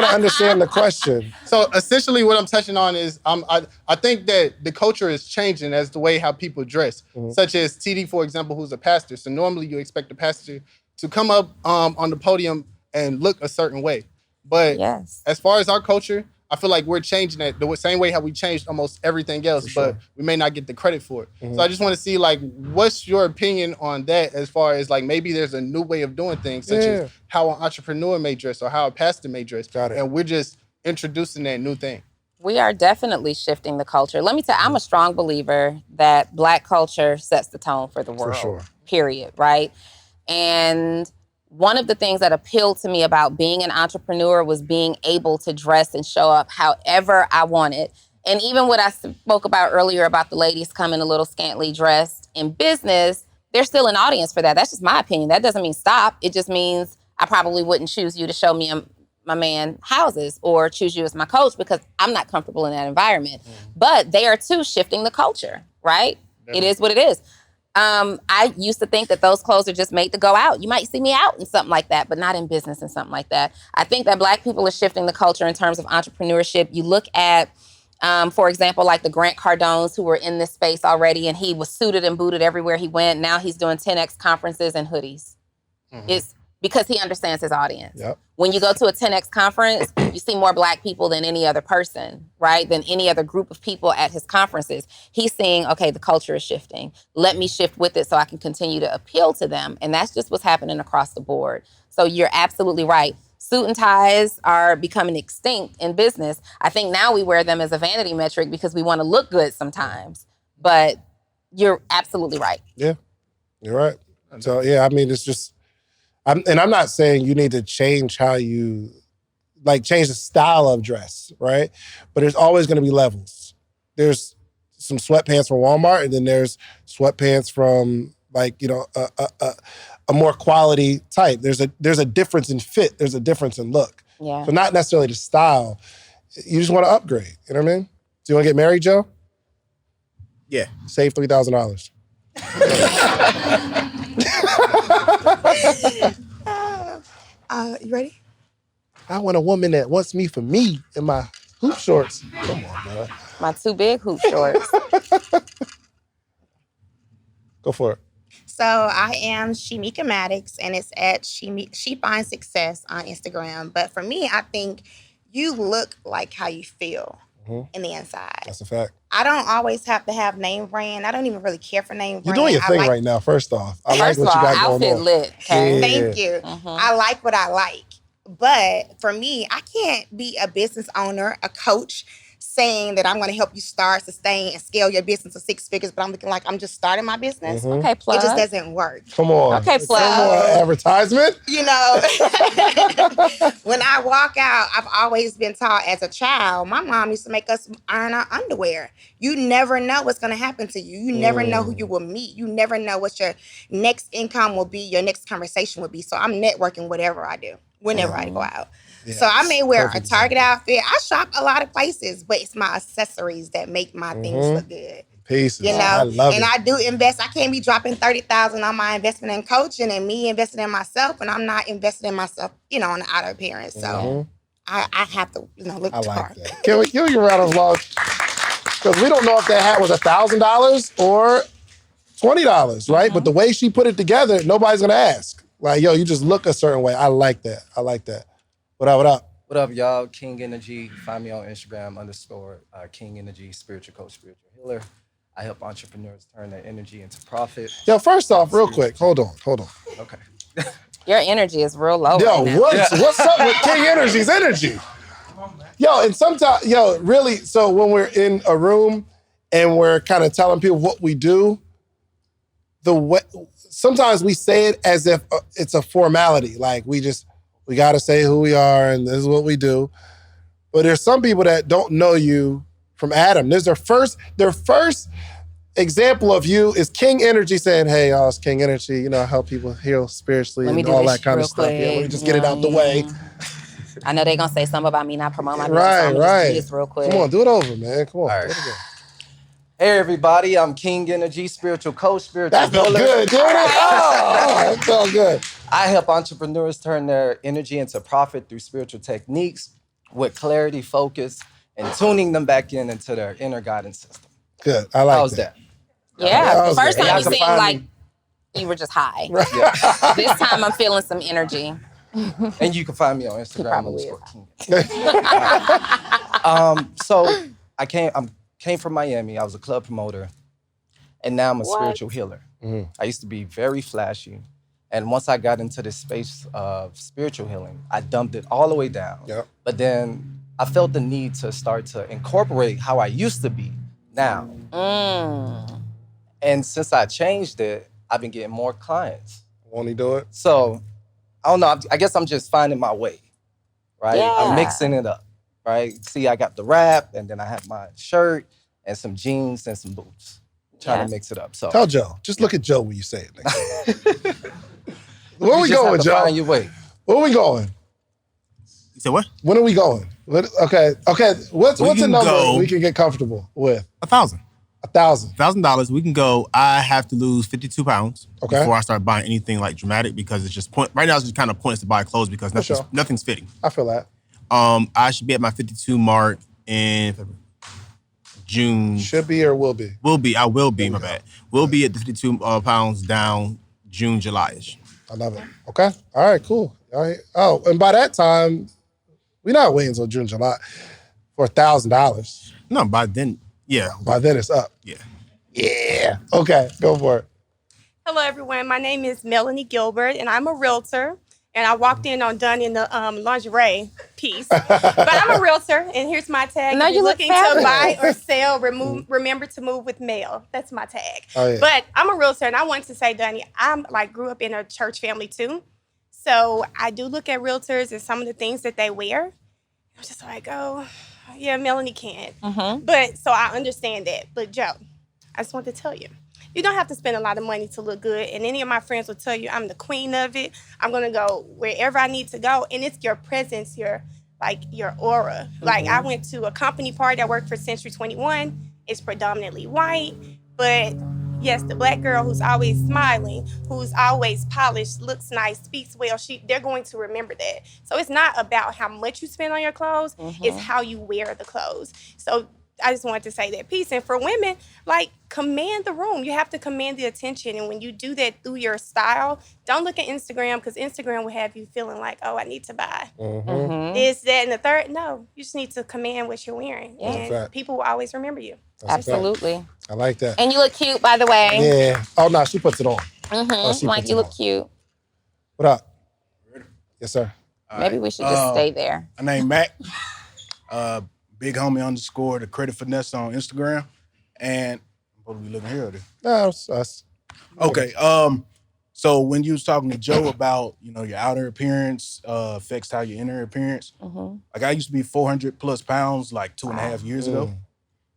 Speaker 2: to understand the question.
Speaker 6: So essentially what I'm touching on is I think that the culture is changing as the way how people dress, such as TD, for example, who's a pastor. So normally you expect a pastor to come up on the podium and look a certain way. But as far as our culture, I feel like we're changing that the same way how we changed almost everything else, but we may not get the credit for it. So I just want to see, like, what's your opinion on that as far as, like, maybe there's a new way of doing things, such as how an entrepreneur may dress or how a pastor may dress.
Speaker 2: Got it.
Speaker 6: And we're just introducing that new thing.
Speaker 1: We are definitely shifting the culture. Let me tell you, I'm a strong believer that Black culture sets the tone for the world.
Speaker 2: For sure.
Speaker 1: Period, right? And one of the things that appealed to me about being an entrepreneur was being able to dress and show up however I wanted. And even what I spoke about earlier about the ladies coming a little scantily dressed in business, there's still an audience for that. That's just my opinion. That doesn't mean stop. It just means I probably wouldn't choose you to show me my man houses or choose you as my coach because I'm not comfortable in that environment. But they are too shifting the culture, right? It is what it is. I used to think that those clothes are just made to go out. You might see me out in something like that, but not in business and something like that. I think that Black people are shifting the culture in terms of entrepreneurship. You look at, for example, like the Grant Cardones who were in this space already, and he was suited and booted everywhere he went. Now he's doing 10X conferences and hoodies. It's because he understands his audience.
Speaker 2: Yep.
Speaker 1: When you go to a 10X conference, you see more Black people than any other person, right? Than any other group of people at his conferences. He's seeing, okay, the culture is shifting. Let me shift with it so I can continue to appeal to them. And that's just what's happening across the board. So you're absolutely right. Suit and ties are becoming extinct in business. I think now we wear them as a vanity metric because we want to look good sometimes. But you're absolutely right.
Speaker 2: Yeah, you're right. So, yeah, I mean, it's just, I'm not saying you need to change how you, like, change the style of dress, right? But there's always going to be levels. There's some sweatpants from Walmart, and then there's sweatpants from, like, you know, a more quality type. There's a difference in fit. There's a difference in look.
Speaker 1: Yeah.
Speaker 2: So not necessarily the style. You just want to upgrade. You know what I mean? Do you want to get married, Joe?
Speaker 6: Yeah.
Speaker 2: Save $3,000.
Speaker 7: You ready?
Speaker 2: I want a woman that wants me for me in my hoop shorts. Come on, man.
Speaker 1: My too big hoop shorts.
Speaker 2: Go for it.
Speaker 7: So I am Shemika Maddox, and it's at She Finds Success on Instagram. But for me, I think you look like how you feel in the inside.
Speaker 2: That's a fact.
Speaker 7: I don't always have to have name brand. I don't even really care for name brand.
Speaker 2: You're doing your thing right now, first off. I like
Speaker 1: First of
Speaker 2: what you
Speaker 1: all,
Speaker 2: got going
Speaker 1: outfit
Speaker 2: on.
Speaker 1: lit. Okay?
Speaker 2: Yeah.
Speaker 7: Thank you. I like what I like. But for me, I can't be a business owner, a coach, saying that I'm going to help you start, sustain, and scale your business to 6 figures, but I'm looking like I'm just starting my business.
Speaker 1: Okay, plug.
Speaker 7: It just doesn't work.
Speaker 2: Come on.
Speaker 1: Okay, plug.
Speaker 2: Come on, advertisement.
Speaker 7: You know, when I walk out, I've always been taught as a child, my mom used to make us iron our underwear. You never know what's going to happen to you. You never know who you will meet. You never know what your next income will be, your next conversation will be. So I'm networking whatever I do, whenever I go out.
Speaker 2: Yeah,
Speaker 7: so I may wear
Speaker 2: perfect
Speaker 7: a Target outfit. I shop a lot of places, but it's my accessories that make my things look good.
Speaker 2: Pieces.
Speaker 7: You know,
Speaker 2: I love
Speaker 7: and
Speaker 2: it.
Speaker 7: I do invest. I can't be dropping $30,000 on my investment in coaching and me investing in myself, and I'm not investing in myself, on the outer appearance. So I have to, look
Speaker 2: I like
Speaker 7: hard.
Speaker 2: that. Can we give you a round of applause? Because we don't know if that hat was $1,000 or $20, right? But the way she put it together, nobody's gonna ask. Like, yo, you just look a certain way. I like that. I like that. What up? What up?
Speaker 8: What up, y'all? King Energy. Find me on Instagram _King Energy, spiritual coach, spiritual healer. I help entrepreneurs turn their energy into profit.
Speaker 2: Yo, first off, real quick, hold on.
Speaker 8: Okay.
Speaker 1: Your energy is real low.
Speaker 2: Yo,
Speaker 1: right now.
Speaker 2: what's up with King Energy's energy? Yo, and sometimes, really, so when we're in a room and we're kind of telling people what we do, sometimes we say it as if it's a formality. Like we got to say who we are and this is what we do. But there's some people that don't know you from Adam. There's their first example of you is King Energy saying, hey, y'all, it's King Energy. I help people heal spiritually and all that kind of stuff.
Speaker 1: Quick.
Speaker 2: Yeah, let me just get it out the way.
Speaker 1: I know they're going to say something about me not promoting my business.
Speaker 2: Right,
Speaker 1: so I'm
Speaker 2: right.
Speaker 1: Just do this real quick.
Speaker 2: Come on, do it over, man. Come on.
Speaker 8: All right.
Speaker 2: Do it again.
Speaker 8: Hey, everybody. I'm King Energy, spiritual coach, spiritual
Speaker 2: That felt
Speaker 8: healer.
Speaker 2: good, dude. Oh, that felt good.
Speaker 8: I help entrepreneurs turn their energy into profit through spiritual techniques with clarity, focus, and tuning them back into their inner guidance system.
Speaker 2: Good. I like
Speaker 8: How's
Speaker 2: that.
Speaker 1: Yeah,
Speaker 2: That
Speaker 1: the
Speaker 2: was
Speaker 1: first
Speaker 2: good.
Speaker 1: time you
Speaker 8: Y'all can
Speaker 1: seemed
Speaker 8: find
Speaker 1: like
Speaker 8: me.
Speaker 1: you were just high.
Speaker 8: Yeah.
Speaker 1: This time I'm feeling some energy.
Speaker 8: And you can find me on Instagram
Speaker 1: probably
Speaker 8: _King. So I came from Miami. I was a club promoter, and now I'm a spiritual healer. I used to be very flashy, and once I got into this space of spiritual healing, I dumped it all the way down.
Speaker 2: Yep.
Speaker 8: But then I felt the need to start to incorporate how I used to be now. And since I changed it, I've been getting more clients.
Speaker 2: Won't he do it?
Speaker 8: So I don't know. I guess I'm just finding my way, right?
Speaker 1: Yeah.
Speaker 8: I'm mixing it up, right? See, I got the wrap, and then I have my shirt and some jeans and some boots. Trying to mix it up. So
Speaker 2: Tell Joe. Just look at Joe when you say it. Where
Speaker 8: you
Speaker 2: we
Speaker 8: just
Speaker 2: going,
Speaker 8: have to
Speaker 2: Joe?
Speaker 8: find your way.
Speaker 2: Where we going?
Speaker 3: You said what?
Speaker 2: When are we going? Okay. What's a
Speaker 3: can
Speaker 2: number
Speaker 3: go-
Speaker 2: we can get comfortable with?
Speaker 3: 1,000.
Speaker 2: 1,000.
Speaker 3: $1,000. We can go. I have to lose 52 pounds
Speaker 2: Okay.
Speaker 3: before I start buying anything like dramatic because it's just right now it's just kind of pointless to buy clothes because nothing's fitting.
Speaker 2: I feel that.
Speaker 3: I should be at my 52 mark in June.
Speaker 2: Should be or will be?
Speaker 3: Will be. I will be. My bad. Will be at the 52 pounds down June, July-ish.
Speaker 2: I love it. Okay. All right, cool. All right. Oh, and by that time, we're not waiting until June, July for $1,000.
Speaker 3: No, by then, yeah.
Speaker 2: By then it's up.
Speaker 3: Yeah.
Speaker 2: Yeah. Okay, go for it.
Speaker 9: Hello, everyone. My name is Melanie Gilbert, and I'm a realtor. And I walked in on Donni in the lingerie piece. But I'm a realtor, and here's my tag.
Speaker 1: No,
Speaker 9: If
Speaker 1: you
Speaker 9: you're
Speaker 1: look
Speaker 9: looking to
Speaker 1: fabulous.
Speaker 9: buy or sell, remember to move with mail. That's my tag.
Speaker 2: Oh, yeah.
Speaker 9: But I'm a realtor, and I wanted to say, Donni, I'm grew up in a church family too. So I do look at realtors and some of the things that they wear. I'm just like, oh, yeah, Melanie can't. But so I understand that. But Joe, I just want to tell you, you don't have to spend a lot of money to look good. And any of my friends will tell you I'm the queen of it. I'm going to go wherever I need to go. And it's your presence, your aura. Like I went to a company party. I worked for Century 21. It's predominantly white. But yes, the black girl who's always smiling, who's always polished, looks nice, speaks well, they're going to remember that. So it's not about how much you spend on your clothes. It's how you wear the clothes. So I just wanted to say that piece. And for women, command the room. You have to command the attention. And when you do that through your style, don't look at Instagram because Instagram will have you feeling like, oh, I need to buy this, that, and the third. No, you just need to command what you're wearing.
Speaker 1: Yeah.
Speaker 2: That's a fact.
Speaker 9: And people will always remember you.
Speaker 2: That's a fact.
Speaker 1: Absolutely.
Speaker 2: I like that.
Speaker 1: And you look cute, by the way.
Speaker 2: Yeah. Oh, no, she puts it on. Oh, she
Speaker 1: Like
Speaker 2: puts
Speaker 1: you
Speaker 2: it
Speaker 1: look
Speaker 2: on.
Speaker 1: cute.
Speaker 2: What up? Yes, sir.
Speaker 1: Maybe we should just stay there.
Speaker 10: My name Mac. Big Homie _ the Credit Finesse on Instagram. And what are we looking here?
Speaker 2: No, it's us.
Speaker 10: Okay. So when you was talking to Joe about, your outer appearance affects how your inner appearance, like I used to be 400 plus pounds like 2.5 years ago.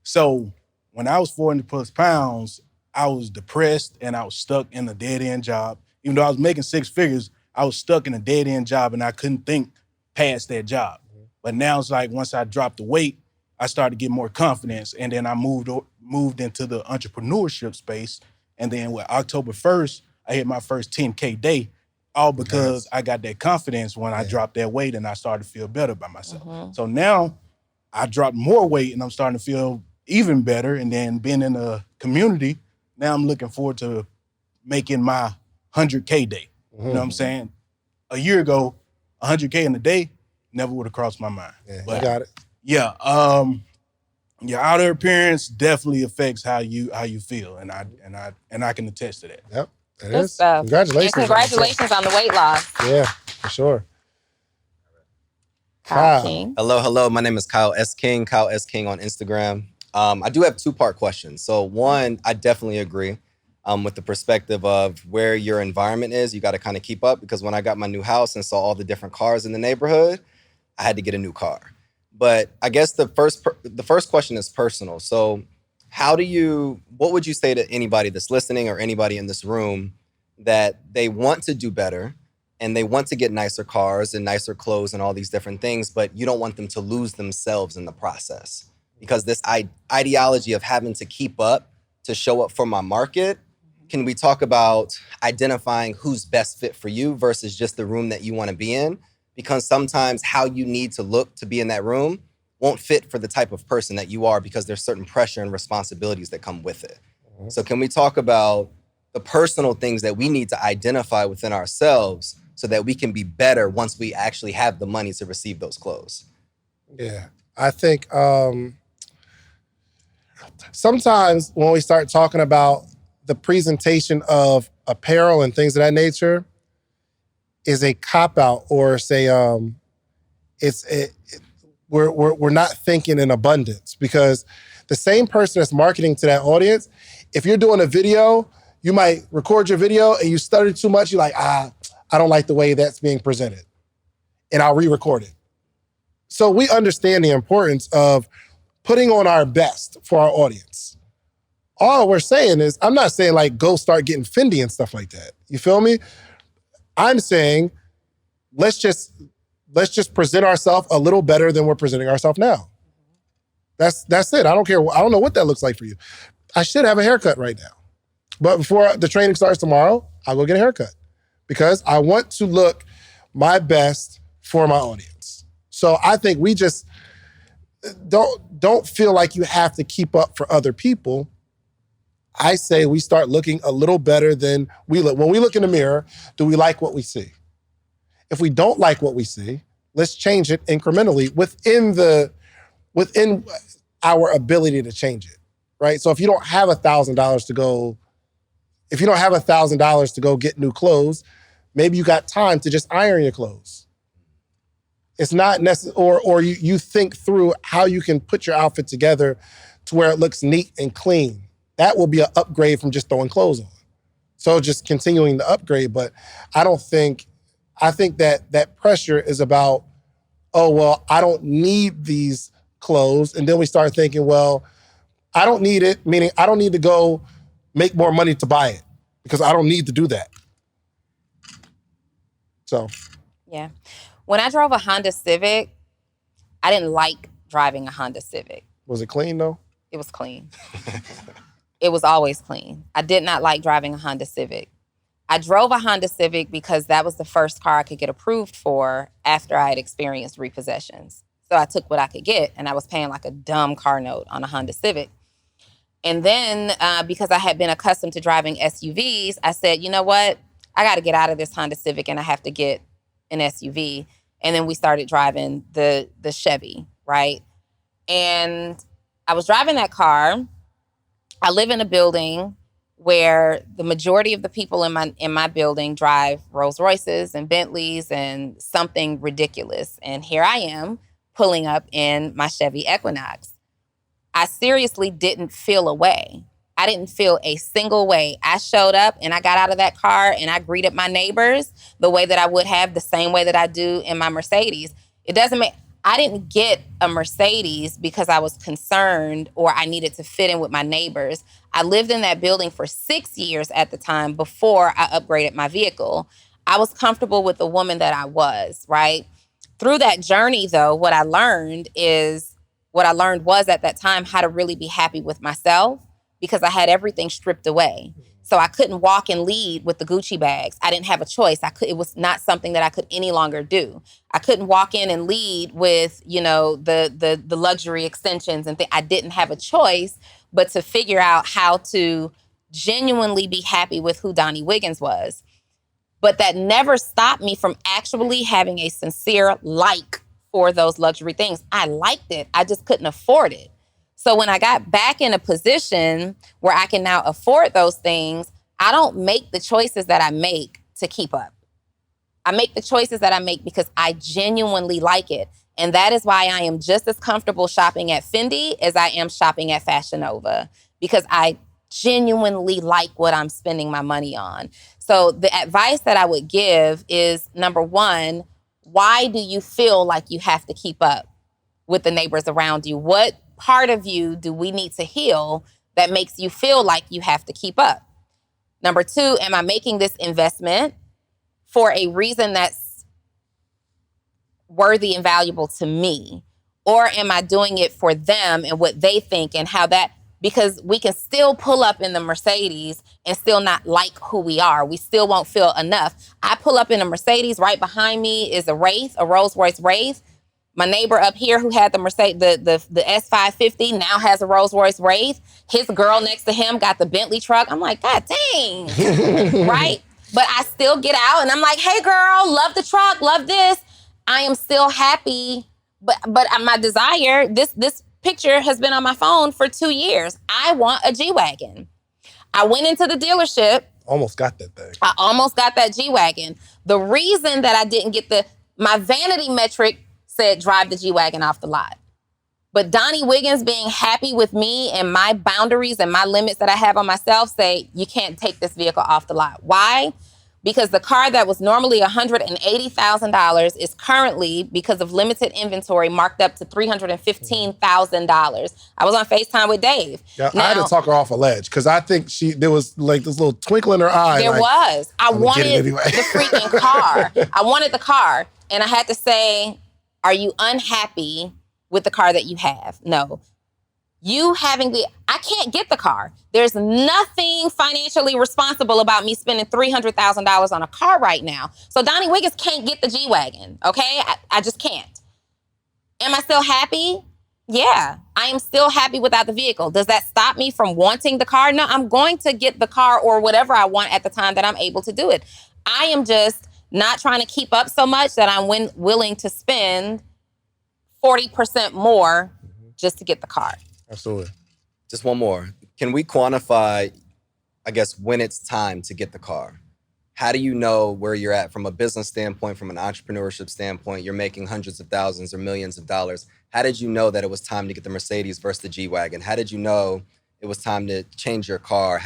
Speaker 10: So when I was 400 plus pounds, I was depressed and I was stuck in a dead end job. Even though I was making 6 figures, I was stuck in a dead end job and I couldn't think past that job. But now it's like once I dropped the weight, I started to get more confidence, and then I moved into the entrepreneurship space. And then with October 1st, I hit my first 10K day, all because I got that confidence when I dropped that weight and I started to feel better about myself. So now I dropped more weight and I'm starting to feel even better. And then being in a community, now I'm looking forward to making my 100K day. You know what I'm saying? A year ago, 100K in a day never would have crossed my mind.
Speaker 2: But, got it.
Speaker 10: Yeah, your outer appearance definitely affects how you feel, and I can attest to that.
Speaker 2: Yep, it
Speaker 1: Good
Speaker 2: is.
Speaker 1: stuff.
Speaker 2: Congratulations.
Speaker 1: And congratulations on the weight loss.
Speaker 2: Yeah, for sure.
Speaker 1: Kyle King.
Speaker 11: Hello. My name is Kyle S. King. Kyle S. King on Instagram. I do have 2-part questions. So one, I definitely agree with the perspective of where your environment is. You got to kind of keep up, because when I got my new house and saw all the different cars in the neighborhood, I had to get a new car. But I guess the first question is personal. So what would you say to anybody that's listening or anybody in this room that they want to do better and they want to get nicer cars and nicer clothes and all these different things, but you don't want them to lose themselves in the process? Because this ideology of having to keep up to show up for my market, can we talk about identifying who's best fit for you versus just the room that you want to be in? Because sometimes how you need to look to be in that room won't fit for the type of person that you are, because there's certain pressure and responsibilities that come with it. So can we talk about the personal things that we need to identify within ourselves so that we can be better once we actually have the money to receive those clothes?
Speaker 2: Yeah, I think sometimes when we start talking about the presentation of apparel and things of that nature, is a cop-out, or say we're not thinking in abundance, because the same person that's marketing to that audience, if you're doing a video, you might record your video and you stutter too much. You're like, I don't like the way that's being presented, and I'll re-record it. So we understand the importance of putting on our best for our audience. All we're saying is, I'm not saying like go start getting Fendi and stuff like that. You feel me? I'm saying, let's just present ourselves a little better than we're presenting ourselves now. That's it. I don't care. I don't know what that looks like for you. I should have a haircut right now. But before the training starts tomorrow, I'll go get a haircut, because I want to look my best for my audience. So I think we just don't feel like you have to keep up for other people. I say we start looking a little better than we look. When we look in the mirror, do we like what we see? If we don't like what we see, let's change it incrementally within our ability to change it, right? So if you don't have $1,000 to go get new clothes, maybe you got time to just iron your clothes. It's not necessary, or you think through how you can put your outfit together to where it looks neat and clean. That will be an upgrade from just throwing clothes on. So just continuing the upgrade, but I think that pressure is about, oh, well, I don't need these clothes. And then we start thinking, well, I don't need it, meaning I don't need to go make more money to buy it, because I don't need to do that. So.
Speaker 1: Yeah. When I drove a Honda Civic, I didn't like driving a Honda Civic.
Speaker 2: Was it clean though?
Speaker 1: It was clean. It was always clean. I did not like driving a Honda Civic. I drove a Honda Civic because that was the first car I could get approved for after I had experienced repossessions. So I took what I could get, and I was paying like a dumb car note on a Honda Civic. And then because I had been accustomed to driving SUVs, I said, you know what? I got to get out of this Honda Civic and I have to get an SUV. And then we started driving the Chevy, right? And I was driving that car. I live in a building where the majority of the people in my building drive Rolls Royces and Bentleys and something ridiculous. And here I am pulling up in my Chevy Equinox. I seriously didn't feel a way. I didn't feel a single way. I showed up and I got out of that car and I greeted my neighbors the way that I would have, the same way that I do in my Mercedes. It doesn't make, I didn't get a Mercedes because I was concerned or I needed to fit in with my neighbors. I lived in that building for 6 years at the time before I upgraded my vehicle. I was comfortable with the woman that I was, right? Through that journey, though, what I learned was at that time how to really be happy with myself, because I had everything stripped away. So I couldn't walk and lead with the Gucci bags. I didn't have a choice. It was not something that I could any longer do. I couldn't walk in and lead with, the luxury extensions and things. I didn't have a choice but to figure out how to genuinely be happy with who Donni Wiggins was. But that never stopped me from actually having a sincere like for those luxury things. I liked it. I just couldn't afford it. So when I got back in a position where I can now afford those things, I don't make the choices that I make to keep up. I make the choices that I make because I genuinely like it. And that is why I am just as comfortable shopping at Fendi as I am shopping at Fashion Nova, because I genuinely like what I'm spending my money on. So the advice that I would give is, number one, why do you feel like you have to keep up with the neighbors around you? What part of you do we need to heal that makes you feel like you have to keep up? Number two, am I making this investment for a reason that's worthy and valuable to me? Or am I doing it for them and what they think and how that, because we can still pull up in the Mercedes and still not like who we are. We still won't feel enough. I pull up in a Mercedes, right behind me is a Wraith, a Rolls Royce Wraith. My neighbor up here who had the Mercedes, the S550 now has a Rolls Royce Wraith. His girl next to him got the Bentley truck. I'm like, God dang, right? But I still get out and I'm like, hey girl, love the truck, love this. I am still happy, but my desire, this picture has been on my phone for 2 years. I want a G-Wagon. I went into the dealership.
Speaker 2: Almost got that thing.
Speaker 1: I almost got that G-Wagon. The reason that I didn't get my vanity metric said drive the G-Wagon off the lot. But Donni Wiggins being happy with me and my boundaries and my limits that I have on myself say, you can't take this vehicle off the lot. Why? Because the car that was normally $180,000 is currently, because of limited inventory, marked up to $315,000. I was on FaceTime with Dave.
Speaker 2: Yeah, I had to talk her off a ledge because I think there was like this little twinkle in her eye.
Speaker 1: There was. I wanted
Speaker 2: anyway.
Speaker 1: the freaking car. I wanted the car. And I had to say, are you unhappy with the car that you have? No. I can't get the car. There's nothing financially responsible about me spending $300,000 on a car right now. So Donni Wiggins can't get the G-Wagon, okay? I just can't. Am I still happy? Yeah, I am still happy without the vehicle. Does that stop me from wanting the car? No, I'm going to get the car or whatever I want at the time that I'm able to do it. I am just not trying to keep up so much that I'm willing to spend 40% more just to get the car.
Speaker 2: Absolutely.
Speaker 11: Just one more. Can we quantify, I guess, when it's time to get the car? How do you know where you're at from a business standpoint, from an entrepreneurship standpoint? You're making hundreds of thousands or millions of dollars. How did you know that it was time to get the Mercedes versus the G-Wagon? How did you know it was time to change your car?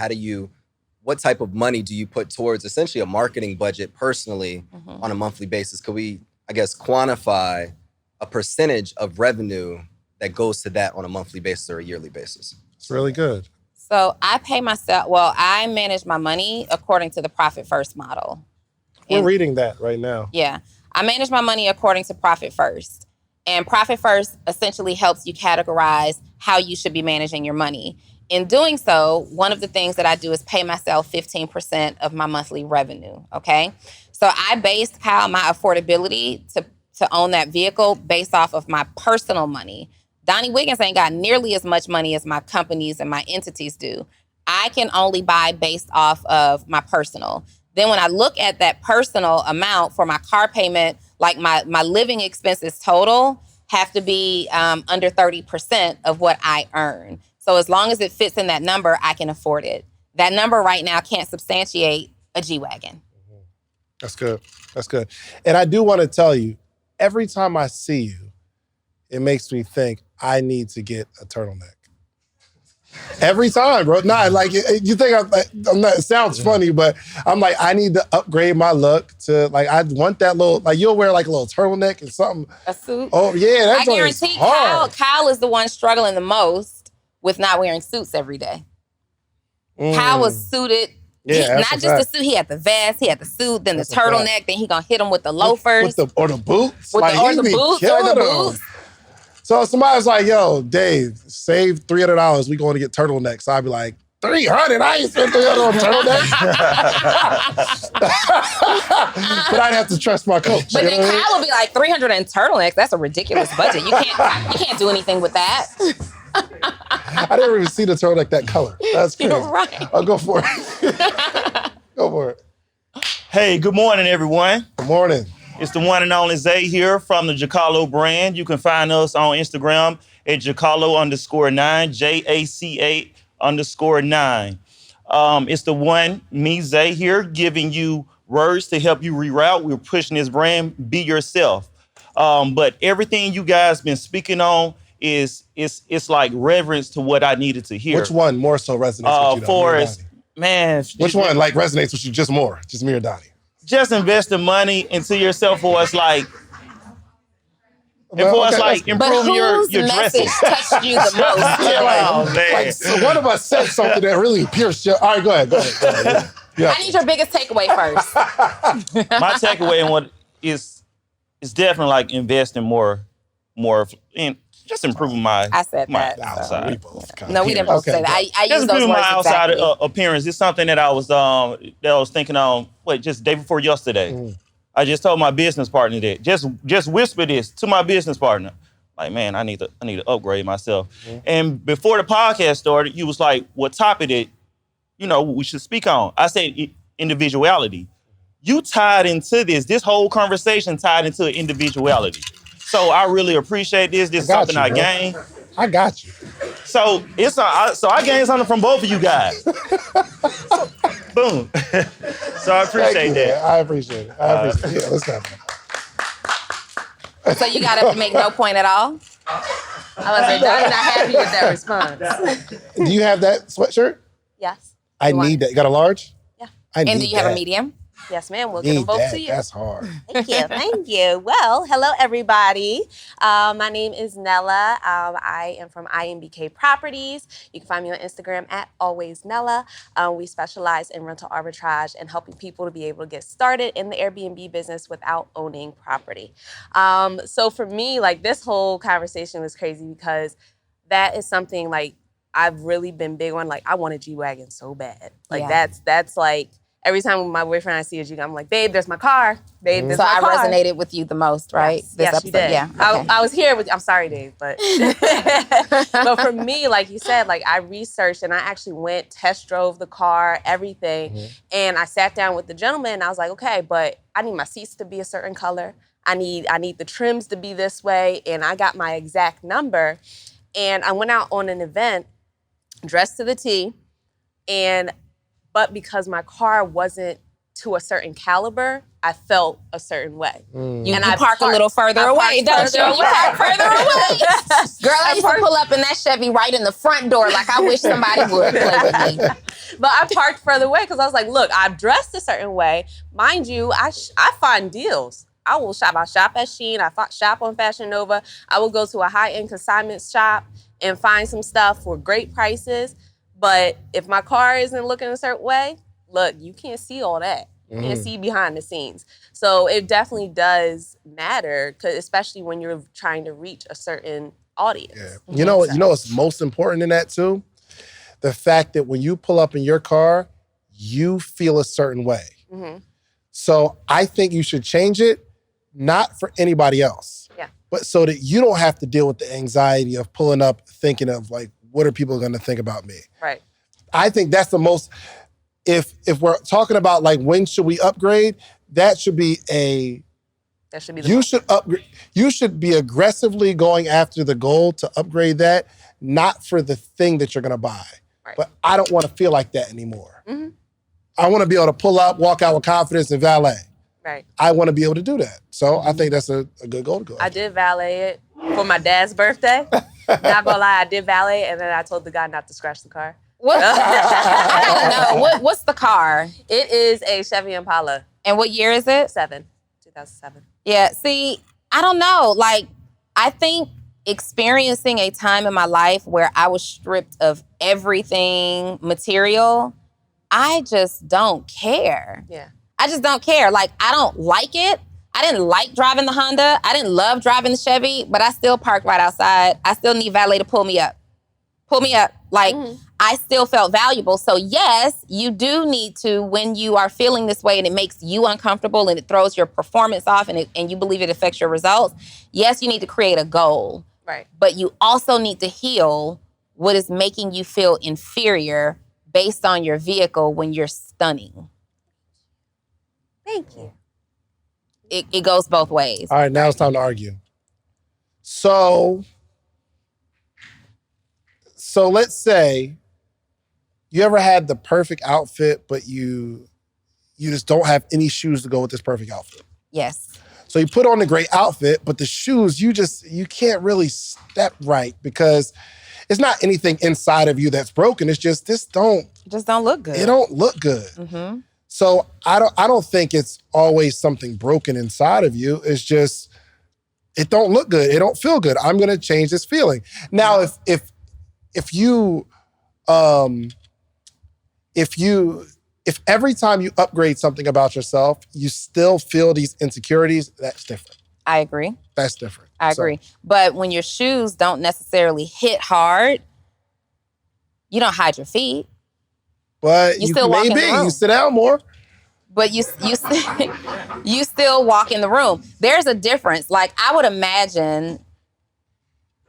Speaker 11: What type of money do you put towards essentially a marketing budget personally on a monthly basis? Could we, I guess, quantify a percentage of revenue that goes to that on a monthly basis or a yearly basis?
Speaker 2: It's really good.
Speaker 1: So I manage my money according to the Profit First model.
Speaker 2: We're reading that right now.
Speaker 1: Yeah. I manage my money according to Profit First. And Profit First essentially helps you categorize how you should be managing your money. In doing so, one of the things that I do is pay myself 15% of my monthly revenue, okay? So I based, Kyle, my affordability to own that vehicle based off of my personal money. Donni Wiggins ain't got nearly as much money as my companies and my entities do. I can only buy based off of my personal. Then when I look at that personal amount for my car payment, like my living expenses total have to be under 30% of what I earn. So as long as it fits in that number, I can afford it. That number right now can't substantiate a G-Wagon.
Speaker 2: That's good. That's good. And I do want to tell you, every time I see you, it makes me think I need to get a turtleneck. Every time, bro. Nah, like you think I'm not, it sounds funny, but I'm like, I need to upgrade my look to like, I want that little, like you'll wear like a little turtleneck and something.
Speaker 1: A suit?
Speaker 2: Oh yeah,
Speaker 1: I
Speaker 2: that joint is
Speaker 1: guarantee
Speaker 2: hard.
Speaker 1: Kyle is the one struggling the most with not wearing suits every day. Kyle was suited.
Speaker 2: Yeah,
Speaker 1: not just the suit, he had the vest, he had the suit, then
Speaker 2: That's
Speaker 1: the
Speaker 2: a fact.
Speaker 1: turtleneck, then he gonna hit him with the loafers.
Speaker 2: Or the boots.
Speaker 1: With
Speaker 2: Like,
Speaker 1: or
Speaker 2: he
Speaker 1: the
Speaker 2: be
Speaker 1: boots,
Speaker 2: killing
Speaker 1: or the
Speaker 2: them.
Speaker 1: boots.
Speaker 2: So somebody's like, yo, Dave, save $300. We going to get turtlenecks. So I'd be like, 300? I ain't spent 300 on turtlenecks. But I'd have to trust my coach.
Speaker 1: But then Kyle would be like, 300 in turtlenecks, that's a ridiculous budget. You can't do anything with that.
Speaker 2: I didn't even see the turtleneck that color. That's crazy.
Speaker 1: You're right.
Speaker 2: I'll go for it. Go for it.
Speaker 12: Hey, good morning, everyone.
Speaker 2: Good morning.
Speaker 12: It's the one and only Zay here from the Jacalo brand. You can find us on Instagram at Jacalo_9, JACA_9. It's the one, me, Zay here, giving you words to help you reroute. We're pushing this brand, be yourself. But everything you guys been speaking on is like reverence to what I needed to hear.
Speaker 2: Which one more so resonates with you?
Speaker 12: For us, man.
Speaker 2: Which one like resonates with you just more? Just me or Donnie?
Speaker 12: Just invest the money into yourself for us, like, and for us, like, improving your dressing.
Speaker 1: Touched you the most?
Speaker 2: Yeah, like so one of us said something that really pierced your. All right, go ahead. Yeah.
Speaker 1: I need your biggest takeaway first.
Speaker 12: My takeaway in what is definitely like investing more in just improving my.
Speaker 1: I said
Speaker 12: my
Speaker 1: that.
Speaker 12: outside.
Speaker 1: No, we didn't both say that. I use
Speaker 12: Just
Speaker 1: those
Speaker 12: improving
Speaker 1: words
Speaker 12: my outside
Speaker 1: exactly.
Speaker 12: appearance. It's something that I was thinking on. Just day before yesterday. I just told my business partner that. Just whisper this to my business partner. Like, man, I need to upgrade myself. And before the podcast started, you was like, what topic that, we should speak on? I said individuality. You tied into this. This whole conversation tied into individuality. So I really appreciate this. This is something I gained.
Speaker 2: I got you.
Speaker 12: So I gained something from both of you guys. Boom. So I appreciate that.
Speaker 2: I appreciate it. Yeah, let's have it.
Speaker 1: So you got to make no point at all?
Speaker 13: I was like, I'm not happy with that response.
Speaker 2: Do you have that sweatshirt?
Speaker 13: Yes.
Speaker 2: I need that. You got a large?
Speaker 13: Yeah.
Speaker 2: I need
Speaker 1: And do you have
Speaker 2: that.
Speaker 1: a medium?
Speaker 13: Yes, ma'am. We'll
Speaker 2: Need
Speaker 13: get them both
Speaker 2: that.
Speaker 13: to you.
Speaker 2: That's hard.
Speaker 13: Thank you. Thank you. Well, hello, everybody. My name is Nella. I am from IMBK Properties. You can find me on Instagram at alwaysnella. We specialize in rental arbitrage and helping people to be able to get started in the Airbnb business without owning property. So for me, like, this whole conversation was crazy because that is something like I've really been big on. Like, I want a G-Wagon so bad. Like, that's like, every time my boyfriend and I see a G-Wagon, I'm like, babe, there's my car. Babe, there's
Speaker 1: So
Speaker 13: my car.
Speaker 1: I resonated with you the most, right?
Speaker 13: Yes, you did.
Speaker 1: Yeah. Okay.
Speaker 13: I was here with, I'm sorry, Dave, but but for me, like you said, like I researched and I actually went, test drove the car, everything. And I sat down with the gentleman and I was like, okay, but I need my seats to be a certain color. I need the trims to be this way. And I got my exact number. And I went out on an event, dressed to the T, but because my car wasn't to a certain caliber, I felt a certain way.
Speaker 1: You park a little further away, don't you? You park further away. Girl, I used to pull up in that Chevy right in the front door like I wish somebody would play with me.
Speaker 13: But I parked further away because I was like, look, I've dressed a certain way. Mind you, I find deals. I will shop. I shop at Shein. I shop on Fashion Nova. I will go to a high-end consignment shop and find some stuff for great prices. But if my car isn't looking a certain way, look, you can't see all that. You can't see behind the scenes. So it definitely does matter, especially when you're trying to reach a certain audience.
Speaker 2: Yeah. You know what's most important in that too? The fact that when you pull up in your car, you feel a certain way. So I think you should change it, not for anybody else, but so that you don't have to deal with the anxiety of pulling up thinking of like, what are people going to think about me?
Speaker 13: Right.
Speaker 2: I think that's the most, if we're talking about like when should we upgrade, that should be you should be aggressively going after the goal to upgrade that, not for the thing that you're going to buy. Right. But I don't want to feel like that anymore. I want to be able to pull up, walk out with confidence and valet.
Speaker 13: Right.
Speaker 2: I want to be able to do that. So I think that's a good goal to go.
Speaker 13: I did valet it. for my dad's birthday. Not gonna lie, I did valet, and then I told the guy not to scratch the car.
Speaker 1: What? I don't know. What's the car?
Speaker 13: It is a Chevy Impala.
Speaker 1: And what year is it?
Speaker 13: 2007.
Speaker 1: Yeah, see, I don't know. Like, I think experiencing a time in my life where I was stripped of everything material, I just don't care.
Speaker 13: Yeah.
Speaker 1: I just don't care. Like, I don't like it. I didn't like driving the Honda. I didn't love driving the Chevy, but I still parked right outside. I still need valet to pull me up. Pull me up. Like, I still felt valuable. So yes, you do need to, when you are feeling this way and it makes you uncomfortable and it throws your performance off and you believe it affects your results, yes, you need to create a goal.
Speaker 13: Right.
Speaker 1: But you also need to heal what is making you feel inferior based on your vehicle when you're stunning.
Speaker 13: Thank you.
Speaker 1: It goes both ways.
Speaker 2: All right, now it's time to argue. So let's say you ever had the perfect outfit, but you just don't have any shoes to go with this perfect outfit.
Speaker 1: Yes.
Speaker 2: So you put on the great outfit, but the shoes, you can't really step right because it's not anything inside of you that's broken. It's just
Speaker 1: just don't look good.
Speaker 2: It don't look good.
Speaker 1: Mm-hmm.
Speaker 2: So I don't think it's always something broken inside of you. It's just it don't look good. It don't feel good. I'm gonna change this feeling. Now, if every time you upgrade something about yourself, you still feel these insecurities, that's different.
Speaker 1: I agree.
Speaker 2: That's different.
Speaker 1: I agree. But when your shoes don't necessarily hit hard, you don't hide your feet.
Speaker 2: But
Speaker 1: you still walk in the room.
Speaker 2: You sit down more.
Speaker 1: But you still walk in the room. There's a difference. Like, I would imagine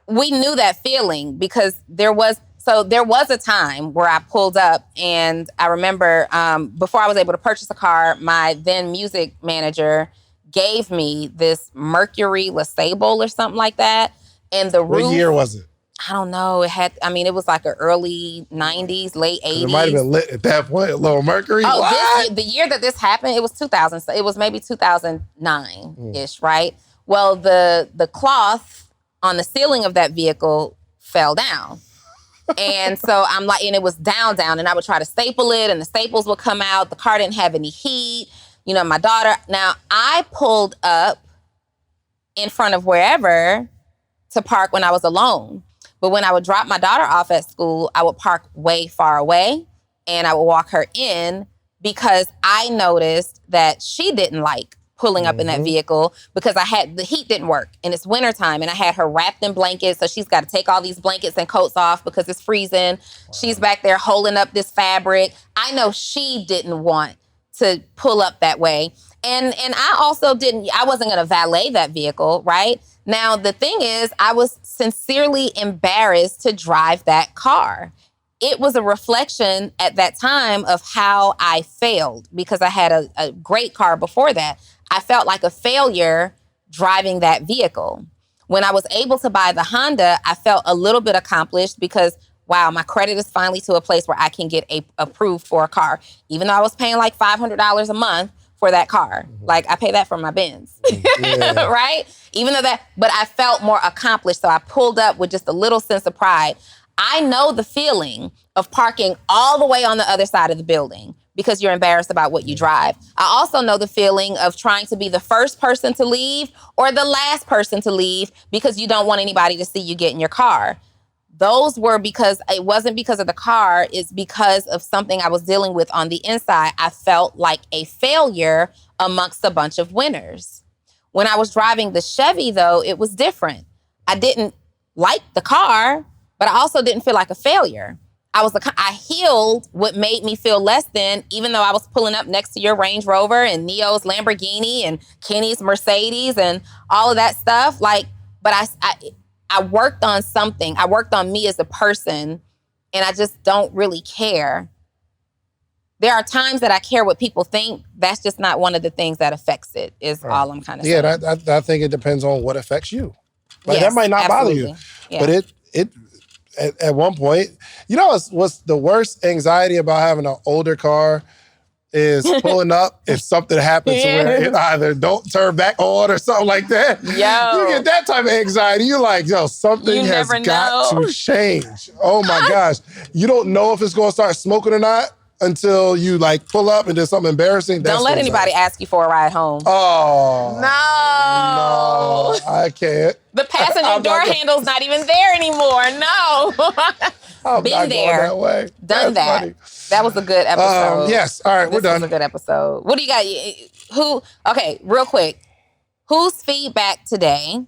Speaker 1: we knew that feeling because there was a time where I pulled up and I remember before I was able to purchase a car, my then music manager gave me this Mercury LeSable or something like that. And the roof.
Speaker 2: What year was it?
Speaker 1: I don't know. It was like an early 90s, late 80s.
Speaker 2: It might have been lit at that point, a little Mercury.
Speaker 1: Oh, the year that this happened, it was 2000. So it was maybe 2009-ish, right? Well, the cloth on the ceiling of that vehicle fell down. And so I'm like, and it was down, and I would try to staple it and the staples would come out. The car didn't have any heat. You know, my daughter, now I pulled up in front of wherever to park when I was alone. But when I would drop my daughter off at school, I would park way far away and I would walk her in because I noticed that she didn't like pulling up in that vehicle because the heat didn't work and it's wintertime and I had her wrapped in blankets. So she's got to take all these blankets and coats off because it's freezing. Wow. She's back there holding up this fabric. I know she didn't want to pull up that way. And I also I wasn't going to valet that vehicle, right? Now, the thing is, I was sincerely embarrassed to drive that car. It was a reflection at that time of how I failed because I had a great car before that. I felt like a failure driving that vehicle. When I was able to buy the Honda, I felt a little bit accomplished because, wow, my credit is finally to a place where I can get approved for a car. Even though I was paying like $500 a month for that car. Like, I pay that for my Benz, right? Even though but I felt more accomplished. So I pulled up with just a little sense of pride. I know the feeling of parking all the way on the other side of the building because you're embarrassed about what you drive. I also know the feeling of trying to be the first person to leave or the last person to leave because you don't want anybody to see you get in your car. Those were because it wasn't because of the car, it's because of something I was dealing with on the inside. I felt like a failure amongst a bunch of winners. When I was driving the Chevy, though, it was different. I didn't like the car, but I also didn't feel like a failure. I healed what made me feel less than, even though I was pulling up next to your Range Rover and Neo's Lamborghini and Kenny's Mercedes and all of that stuff. But I worked on something. I worked on me as a person, and I just don't really care. There are times that I care what people think. That's just not one of the things that affects it, is all I'm kind of saying.
Speaker 2: Yeah, I think it depends on what affects you. Like,
Speaker 1: yes,
Speaker 2: that might not
Speaker 1: absolutely.
Speaker 2: bother you.
Speaker 1: Yeah.
Speaker 2: But it at one point, you know what's the worst anxiety about having an older car is pulling up if something happens to where it either don't turn back on or something like that.
Speaker 1: Yo.
Speaker 2: You get that type of anxiety. You're like, yo, something
Speaker 1: You
Speaker 2: has
Speaker 1: never
Speaker 2: got
Speaker 1: know.
Speaker 2: to change. Oh my gosh. You don't know if it's going to start smoking or not until you like pull up and there's something embarrassing.
Speaker 1: Don't let anybody ask you for a ride home.
Speaker 2: Oh.
Speaker 1: No.
Speaker 2: I can't.
Speaker 1: The passenger door handle's not even there anymore. No.
Speaker 2: I'm
Speaker 1: Been
Speaker 2: not
Speaker 1: there.
Speaker 2: going that way.
Speaker 1: Done
Speaker 2: That's
Speaker 1: that.
Speaker 2: funny.
Speaker 1: That was a good episode.
Speaker 2: Yes. All right, we're done.
Speaker 1: This was a good episode. What do you got? Okay, real quick. Whose feedback today?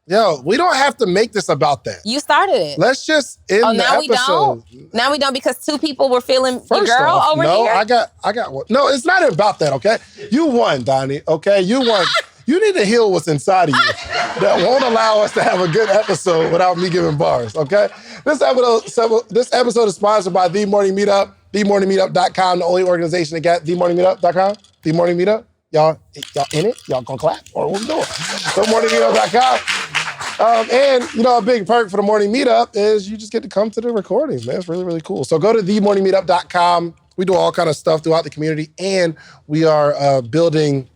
Speaker 2: Yo, we don't have to make this about that.
Speaker 1: You started it.
Speaker 2: Let's just end the
Speaker 1: now
Speaker 2: episode.
Speaker 1: Now we don't because two people were feeling the
Speaker 2: First
Speaker 1: girl
Speaker 2: off,
Speaker 1: over
Speaker 2: no,
Speaker 1: here.
Speaker 2: I got one. No, it's not about that, okay? You won, Donnie, okay? You won. You need to heal what's inside of you that won't allow us to have a good episode without me giving bars, okay? This episode is sponsored by The Morning Meetup, themorningmeetup.com, the only organization that got themorningmeetup.com. The Morning Meetup, y'all in it? Y'all gonna clap? Or what we doing? themorningmeetup.com. And, a big perk for the Morning Meetup is you just get to come to the recordings, man. It's really, really cool. So go to themorningmeetup.com. We do all kind of stuff throughout the community, and we are building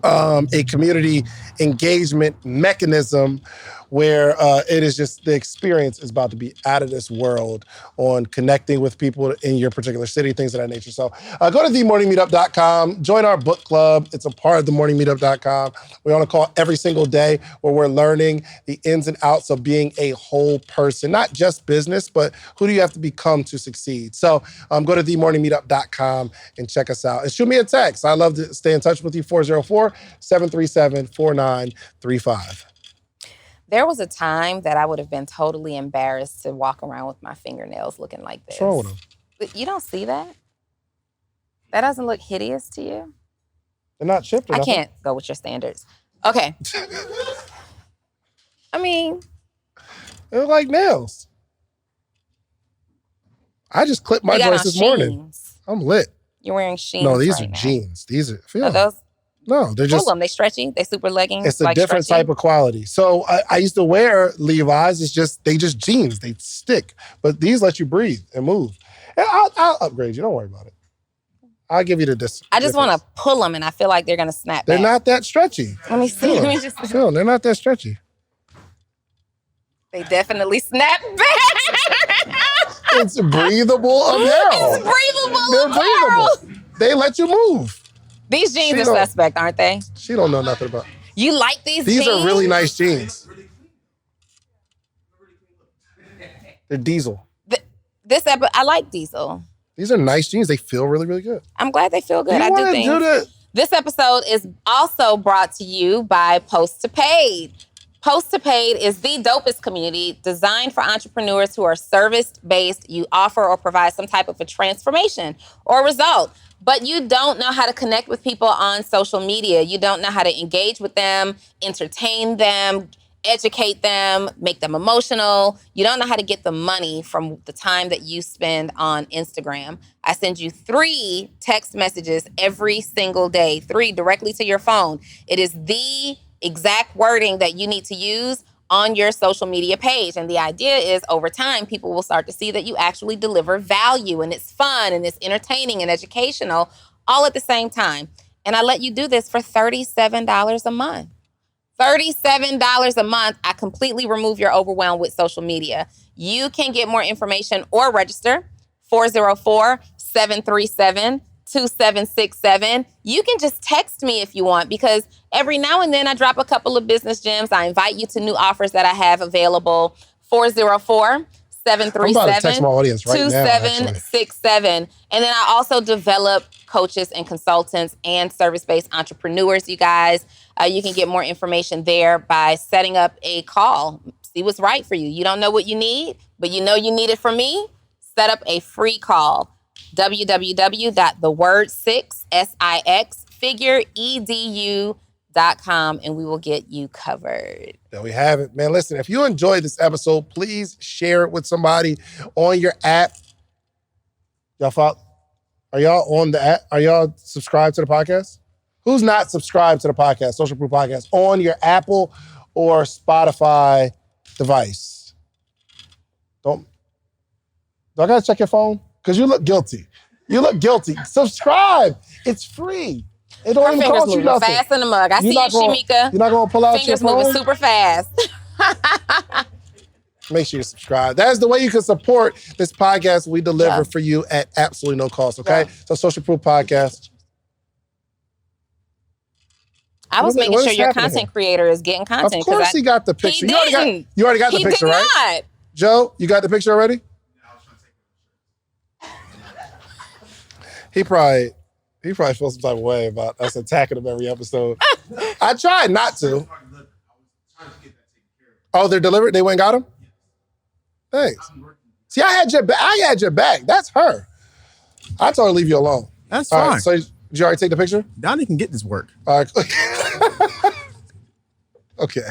Speaker 2: a community engagement mechanism where it is just the experience is about to be out of this world on connecting with people in your particular city, things of that nature. So go to themorningmeetup.com, join our book club. It's a part of themorningmeetup.com. We're on a call every single day where we're learning the ins and outs of being a whole person, not just business, but who do you have to become to succeed? So go to themorningmeetup.com and check us out. And shoot me a text. I love to stay in touch with you, 404-737-4935.
Speaker 1: There was a time that I would have been totally embarrassed to walk around with my fingernails looking like this.
Speaker 2: What's wrong with them?
Speaker 1: You don't see that? That doesn't look hideous to you?
Speaker 2: They're not chipped or
Speaker 1: I
Speaker 2: nothing.
Speaker 1: can't go with your standards. Okay. I mean,
Speaker 2: they look like nails. I just clipped my joints this morning. I'm lit.
Speaker 1: You're wearing sheens.
Speaker 2: No, these
Speaker 1: right
Speaker 2: are
Speaker 1: now.
Speaker 2: jeans. These are.
Speaker 1: Are those?
Speaker 2: No, they're just.
Speaker 1: Pull them. They stretchy. They super leggings.
Speaker 2: It's a different type of quality. So I used to wear Levi's. They just jeans. They stick. But these let you breathe and move. And I'll upgrade you. Don't worry about it. I'll give you the
Speaker 1: I just want to pull them, and I feel like they're gonna snap.
Speaker 2: They're
Speaker 1: back.
Speaker 2: not that stretchy.
Speaker 1: Let me see. Let me just.
Speaker 2: Phil, they're not that stretchy.
Speaker 1: They definitely snap back.
Speaker 2: It's breathable apparel.
Speaker 1: It's breathable
Speaker 2: They're
Speaker 1: apparel.
Speaker 2: breathable. They let you move.
Speaker 1: These jeans are suspect, aren't they?
Speaker 2: She don't know nothing about.
Speaker 1: You like these jeans?
Speaker 2: These are really nice jeans. They're diesel.
Speaker 1: I like diesel.
Speaker 2: These are nice jeans. They feel really, really good.
Speaker 1: I'm glad they feel good.
Speaker 2: You
Speaker 1: I do
Speaker 2: wanna
Speaker 1: think.
Speaker 2: do that?
Speaker 1: This episode is also brought to you by Post to Paid. Post to Paid is the dopest community designed for entrepreneurs who are service-based. You offer or provide some type of a transformation or result, but you don't know how to connect with people on social media. You don't know how to engage with them, entertain them, educate them, make them emotional. You don't know how to get the money from the time that you spend on Instagram. I send you 3 text messages every single day, 3 directly to your phone. It is the exact wording that you need to use on your social media page. And the idea is over time, people will start to see that you actually deliver value and it's fun and it's entertaining and educational all at the same time. And I let you do this for $37 a month. $37 a month. I completely remove your overwhelm with social media. You can get more information or register 404-737-2767. You can just text me if you want, because every now and then I drop a couple of business gems. I invite you to new offers that I have available. 404-737-2767. And then I also develop coaches and consultants and service-based entrepreneurs, you guys. You can get more information there by setting up a call. See what's right for you. You don't know what you need, but you know you need it from me. Set up a free call. www.theword6figureedu.com, and we will get you covered.
Speaker 2: There we have it, man. Listen, if you enjoyed this episode, please share it with somebody on your app. Y'all follow? Are y'all on the app? Are y'all subscribed to the podcast? Who's not subscribed to the podcast, Social Proof Podcast, on your Apple or Spotify device? Do I gotta check your phone? Because you look guilty. You look guilty. Subscribe. It's free. It don't
Speaker 1: Her
Speaker 2: even
Speaker 1: fingers
Speaker 2: cost you
Speaker 1: moving
Speaker 2: nothing.
Speaker 1: fast in the mug. I see you, Shamika.
Speaker 2: You're not going to pull out
Speaker 1: Fingers
Speaker 2: your phone?
Speaker 1: moving super fast.
Speaker 2: Make sure you subscribe. That is the way you can support this podcast we deliver
Speaker 1: Yeah.
Speaker 2: for you at absolutely no cost, okay?
Speaker 1: Yeah.
Speaker 2: So Social Proof Podcast.
Speaker 1: I was making
Speaker 2: What
Speaker 1: sure
Speaker 2: is
Speaker 1: your
Speaker 2: happening
Speaker 1: content
Speaker 2: here?
Speaker 1: creator is getting content.
Speaker 2: Of course he got the picture.
Speaker 1: He
Speaker 2: You
Speaker 1: didn't.
Speaker 2: already got the
Speaker 1: He
Speaker 2: picture,
Speaker 1: did
Speaker 2: right?
Speaker 1: not.
Speaker 2: Joe, you got the picture already? He probably feels some type of way about us attacking him every episode. I tried not to. Oh, they're delivered? They went and got him? Thanks. See, I had your back. That's her. I told her to leave you alone.
Speaker 3: That's
Speaker 2: All
Speaker 3: fine.
Speaker 2: right, so did you already take the picture?
Speaker 3: Donnie can get this work.
Speaker 2: All right. Okay.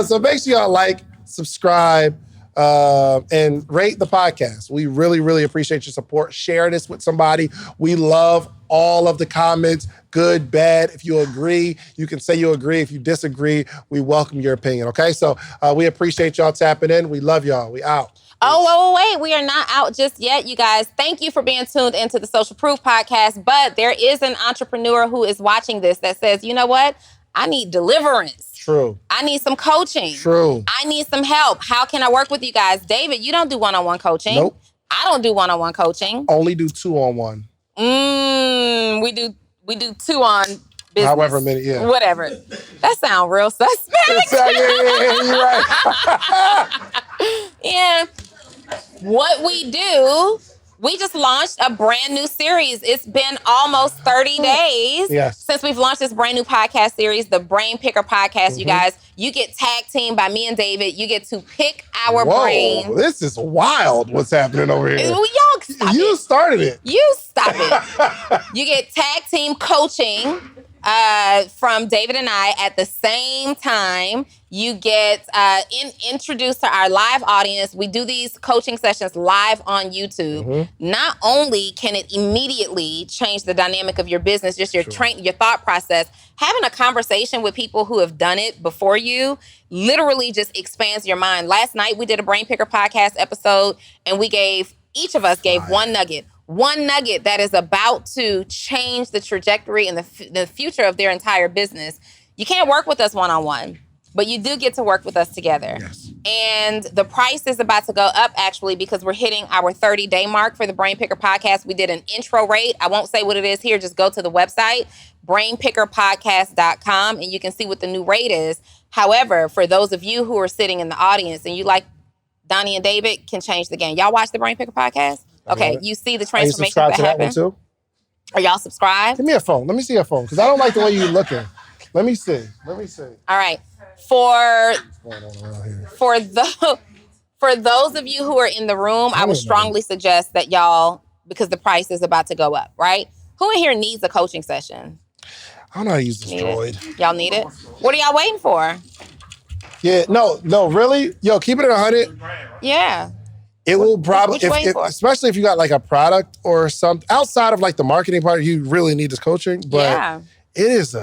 Speaker 2: So make sure y'all like, subscribe, and rate the podcast. We really, really appreciate your support. Share this with somebody. We love all of the comments, good, bad. If you agree, you can say you agree. If you disagree, we welcome your opinion, okay? So we appreciate y'all tapping in. We love y'all. We out.
Speaker 1: Oh, wait. We are not out just yet, you guys. Thank you for being tuned into the Social Proof Podcast. But there is an entrepreneur who is watching this that says, you know what? I need deliverance.
Speaker 2: True.
Speaker 1: I need some coaching.
Speaker 2: True.
Speaker 1: I need some help. How can I work with you guys? David, you don't do one-on-one coaching.
Speaker 2: Nope.
Speaker 1: I don't do one-on-one coaching.
Speaker 2: Only do 2-on-1.
Speaker 1: We do 2 on business.
Speaker 2: However many, yeah.
Speaker 1: Whatever. That sound real suspect.
Speaker 2: Yeah, you're right.
Speaker 1: Yeah. What we do, we just launched a brand new series. It's been almost 30 days since we've launched this brand new podcast series, the Brain Picker Podcast, you guys. You get tag teamed by me and David. You get to pick our brain.
Speaker 2: This is wild what's happening over here.
Speaker 1: Y'all stop
Speaker 2: You
Speaker 1: it.
Speaker 2: started it.
Speaker 1: You stop it. You get tag team coaching from David and I at the same time. You get introduced to our live audience. We do these coaching sessions live on YouTube. Not only can it immediately change the dynamic of your business, just your your thought process, having a conversation with people who have done it before you literally just expands your mind. Last night we did a Brain Picker Podcast episode, and each of us gave one nugget that is about to change the trajectory and the future of their entire business. You can't work with us one-on-one, but you do get to work with us together.
Speaker 2: Yes.
Speaker 1: And the price is about to go up, actually, because we're hitting our 30-day mark for the Brain Picker Podcast. We did an intro rate. I won't say what it is here. Just go to the website, brainpickerpodcast.com, and you can see what the new rate is. However, for those of you who are sitting in the audience and you like Donnie and David, can change the game. Y'all watch the Brain Picker Podcast? Okay, you see the transformation that happened?
Speaker 2: Too?
Speaker 1: Are y'all subscribed?
Speaker 2: Give me a phone. Let me see your phone, because I don't like the way you're looking. Let me see.
Speaker 1: All right. For those of you who are in the room, I would strongly suggest that y'all, because the price is about to go up, right? Who in here needs a coaching session?
Speaker 2: I don't know how to use this droid.
Speaker 1: Y'all need it? What are y'all waiting for?
Speaker 2: Yeah, no, really? Yo, keep it at 100.
Speaker 1: Yeah.
Speaker 2: It will probably, especially if you got like a product or something, outside of like the marketing part, you really need this coaching. But it is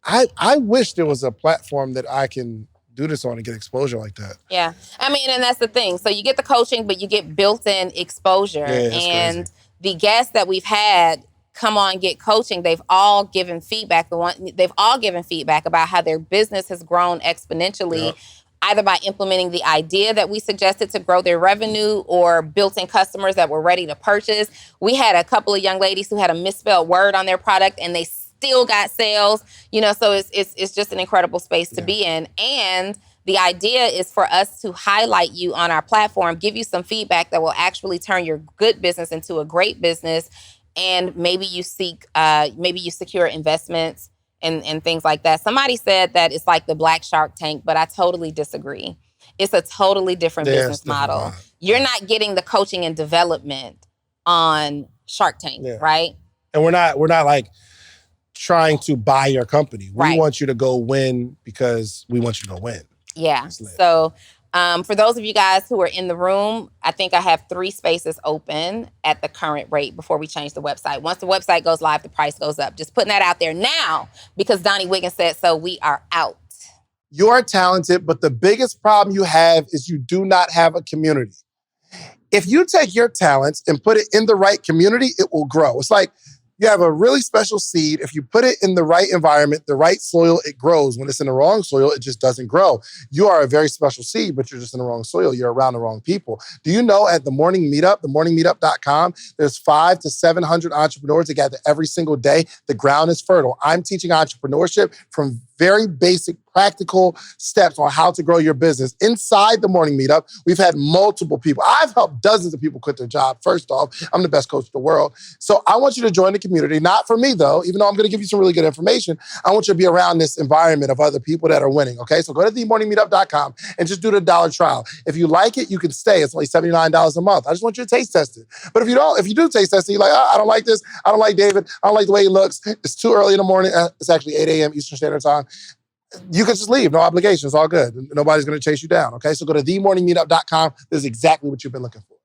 Speaker 2: I wish there was a platform that I can do this on and get exposure like that.
Speaker 1: Yeah. I mean, and that's the thing. So you get the coaching, but you get built-in exposure. And the guests that we've had come on get coaching, they've all given feedback. They've all given feedback about how their business has grown exponentially, either by implementing the idea that we suggested to grow their revenue or built-in customers that were ready to purchase. We had a couple of young ladies who had a misspelled word on their product and they still got sales, so it's just an incredible space to be in. And the idea is for us to highlight you on our platform, give you some feedback that will actually turn your good business into a great business. And maybe you secure investments and things like that. Somebody said that it's like the Black Shark Tank, but I totally disagree. It's a totally different business model. You're not getting the coaching and development on Shark Tank, right?
Speaker 2: And we're not like trying to buy your company. We want you to go win because we want you to win.
Speaker 1: Yeah. So for those of you guys who are in the room, I think I have 3 spaces open at the current rate before we change the website. Once the website goes live, the price goes up. Just putting that out there now because Donnie Wiggins said so. We are out.
Speaker 2: You are talented, but the biggest problem you have is you do not have a community. If you take your talents and put it in the right community, it will grow. It's like you have a really special seed. If you put it in the right environment, the right soil, it grows. When it's in the wrong soil, it just doesn't grow. You are a very special seed, but you're just in the wrong soil. You're around the wrong people. Do you know at the morning meetup, themorningmeetup.com, there's 500 to 700 entrepreneurs that gather every single day. The ground is fertile. I'm teaching entrepreneurship from very basic, practical steps on how to grow your business. Inside the morning meetup, we've had multiple people. I've helped dozens of people quit their job. First off, I'm the best coach in the world. So I want you to join the community, not for me though, even though I'm going to give you some really good information. I want you to be around this environment of other people that are winning, okay? So go to themorningmeetup.com and just do the $1 trial. If you like it, you can stay. It's only $79 a month. I just want you to taste test it. But if you do taste test it, you're like, I don't like this. I don't like David. I don't like the way he looks. It's too early in the morning. It's actually 8 a.m. Eastern Standard Time. You can just leave. No obligation. It's all good. Nobody's going to chase you down, okay? So go to themorningmeetup.com. This is exactly what you've been looking for.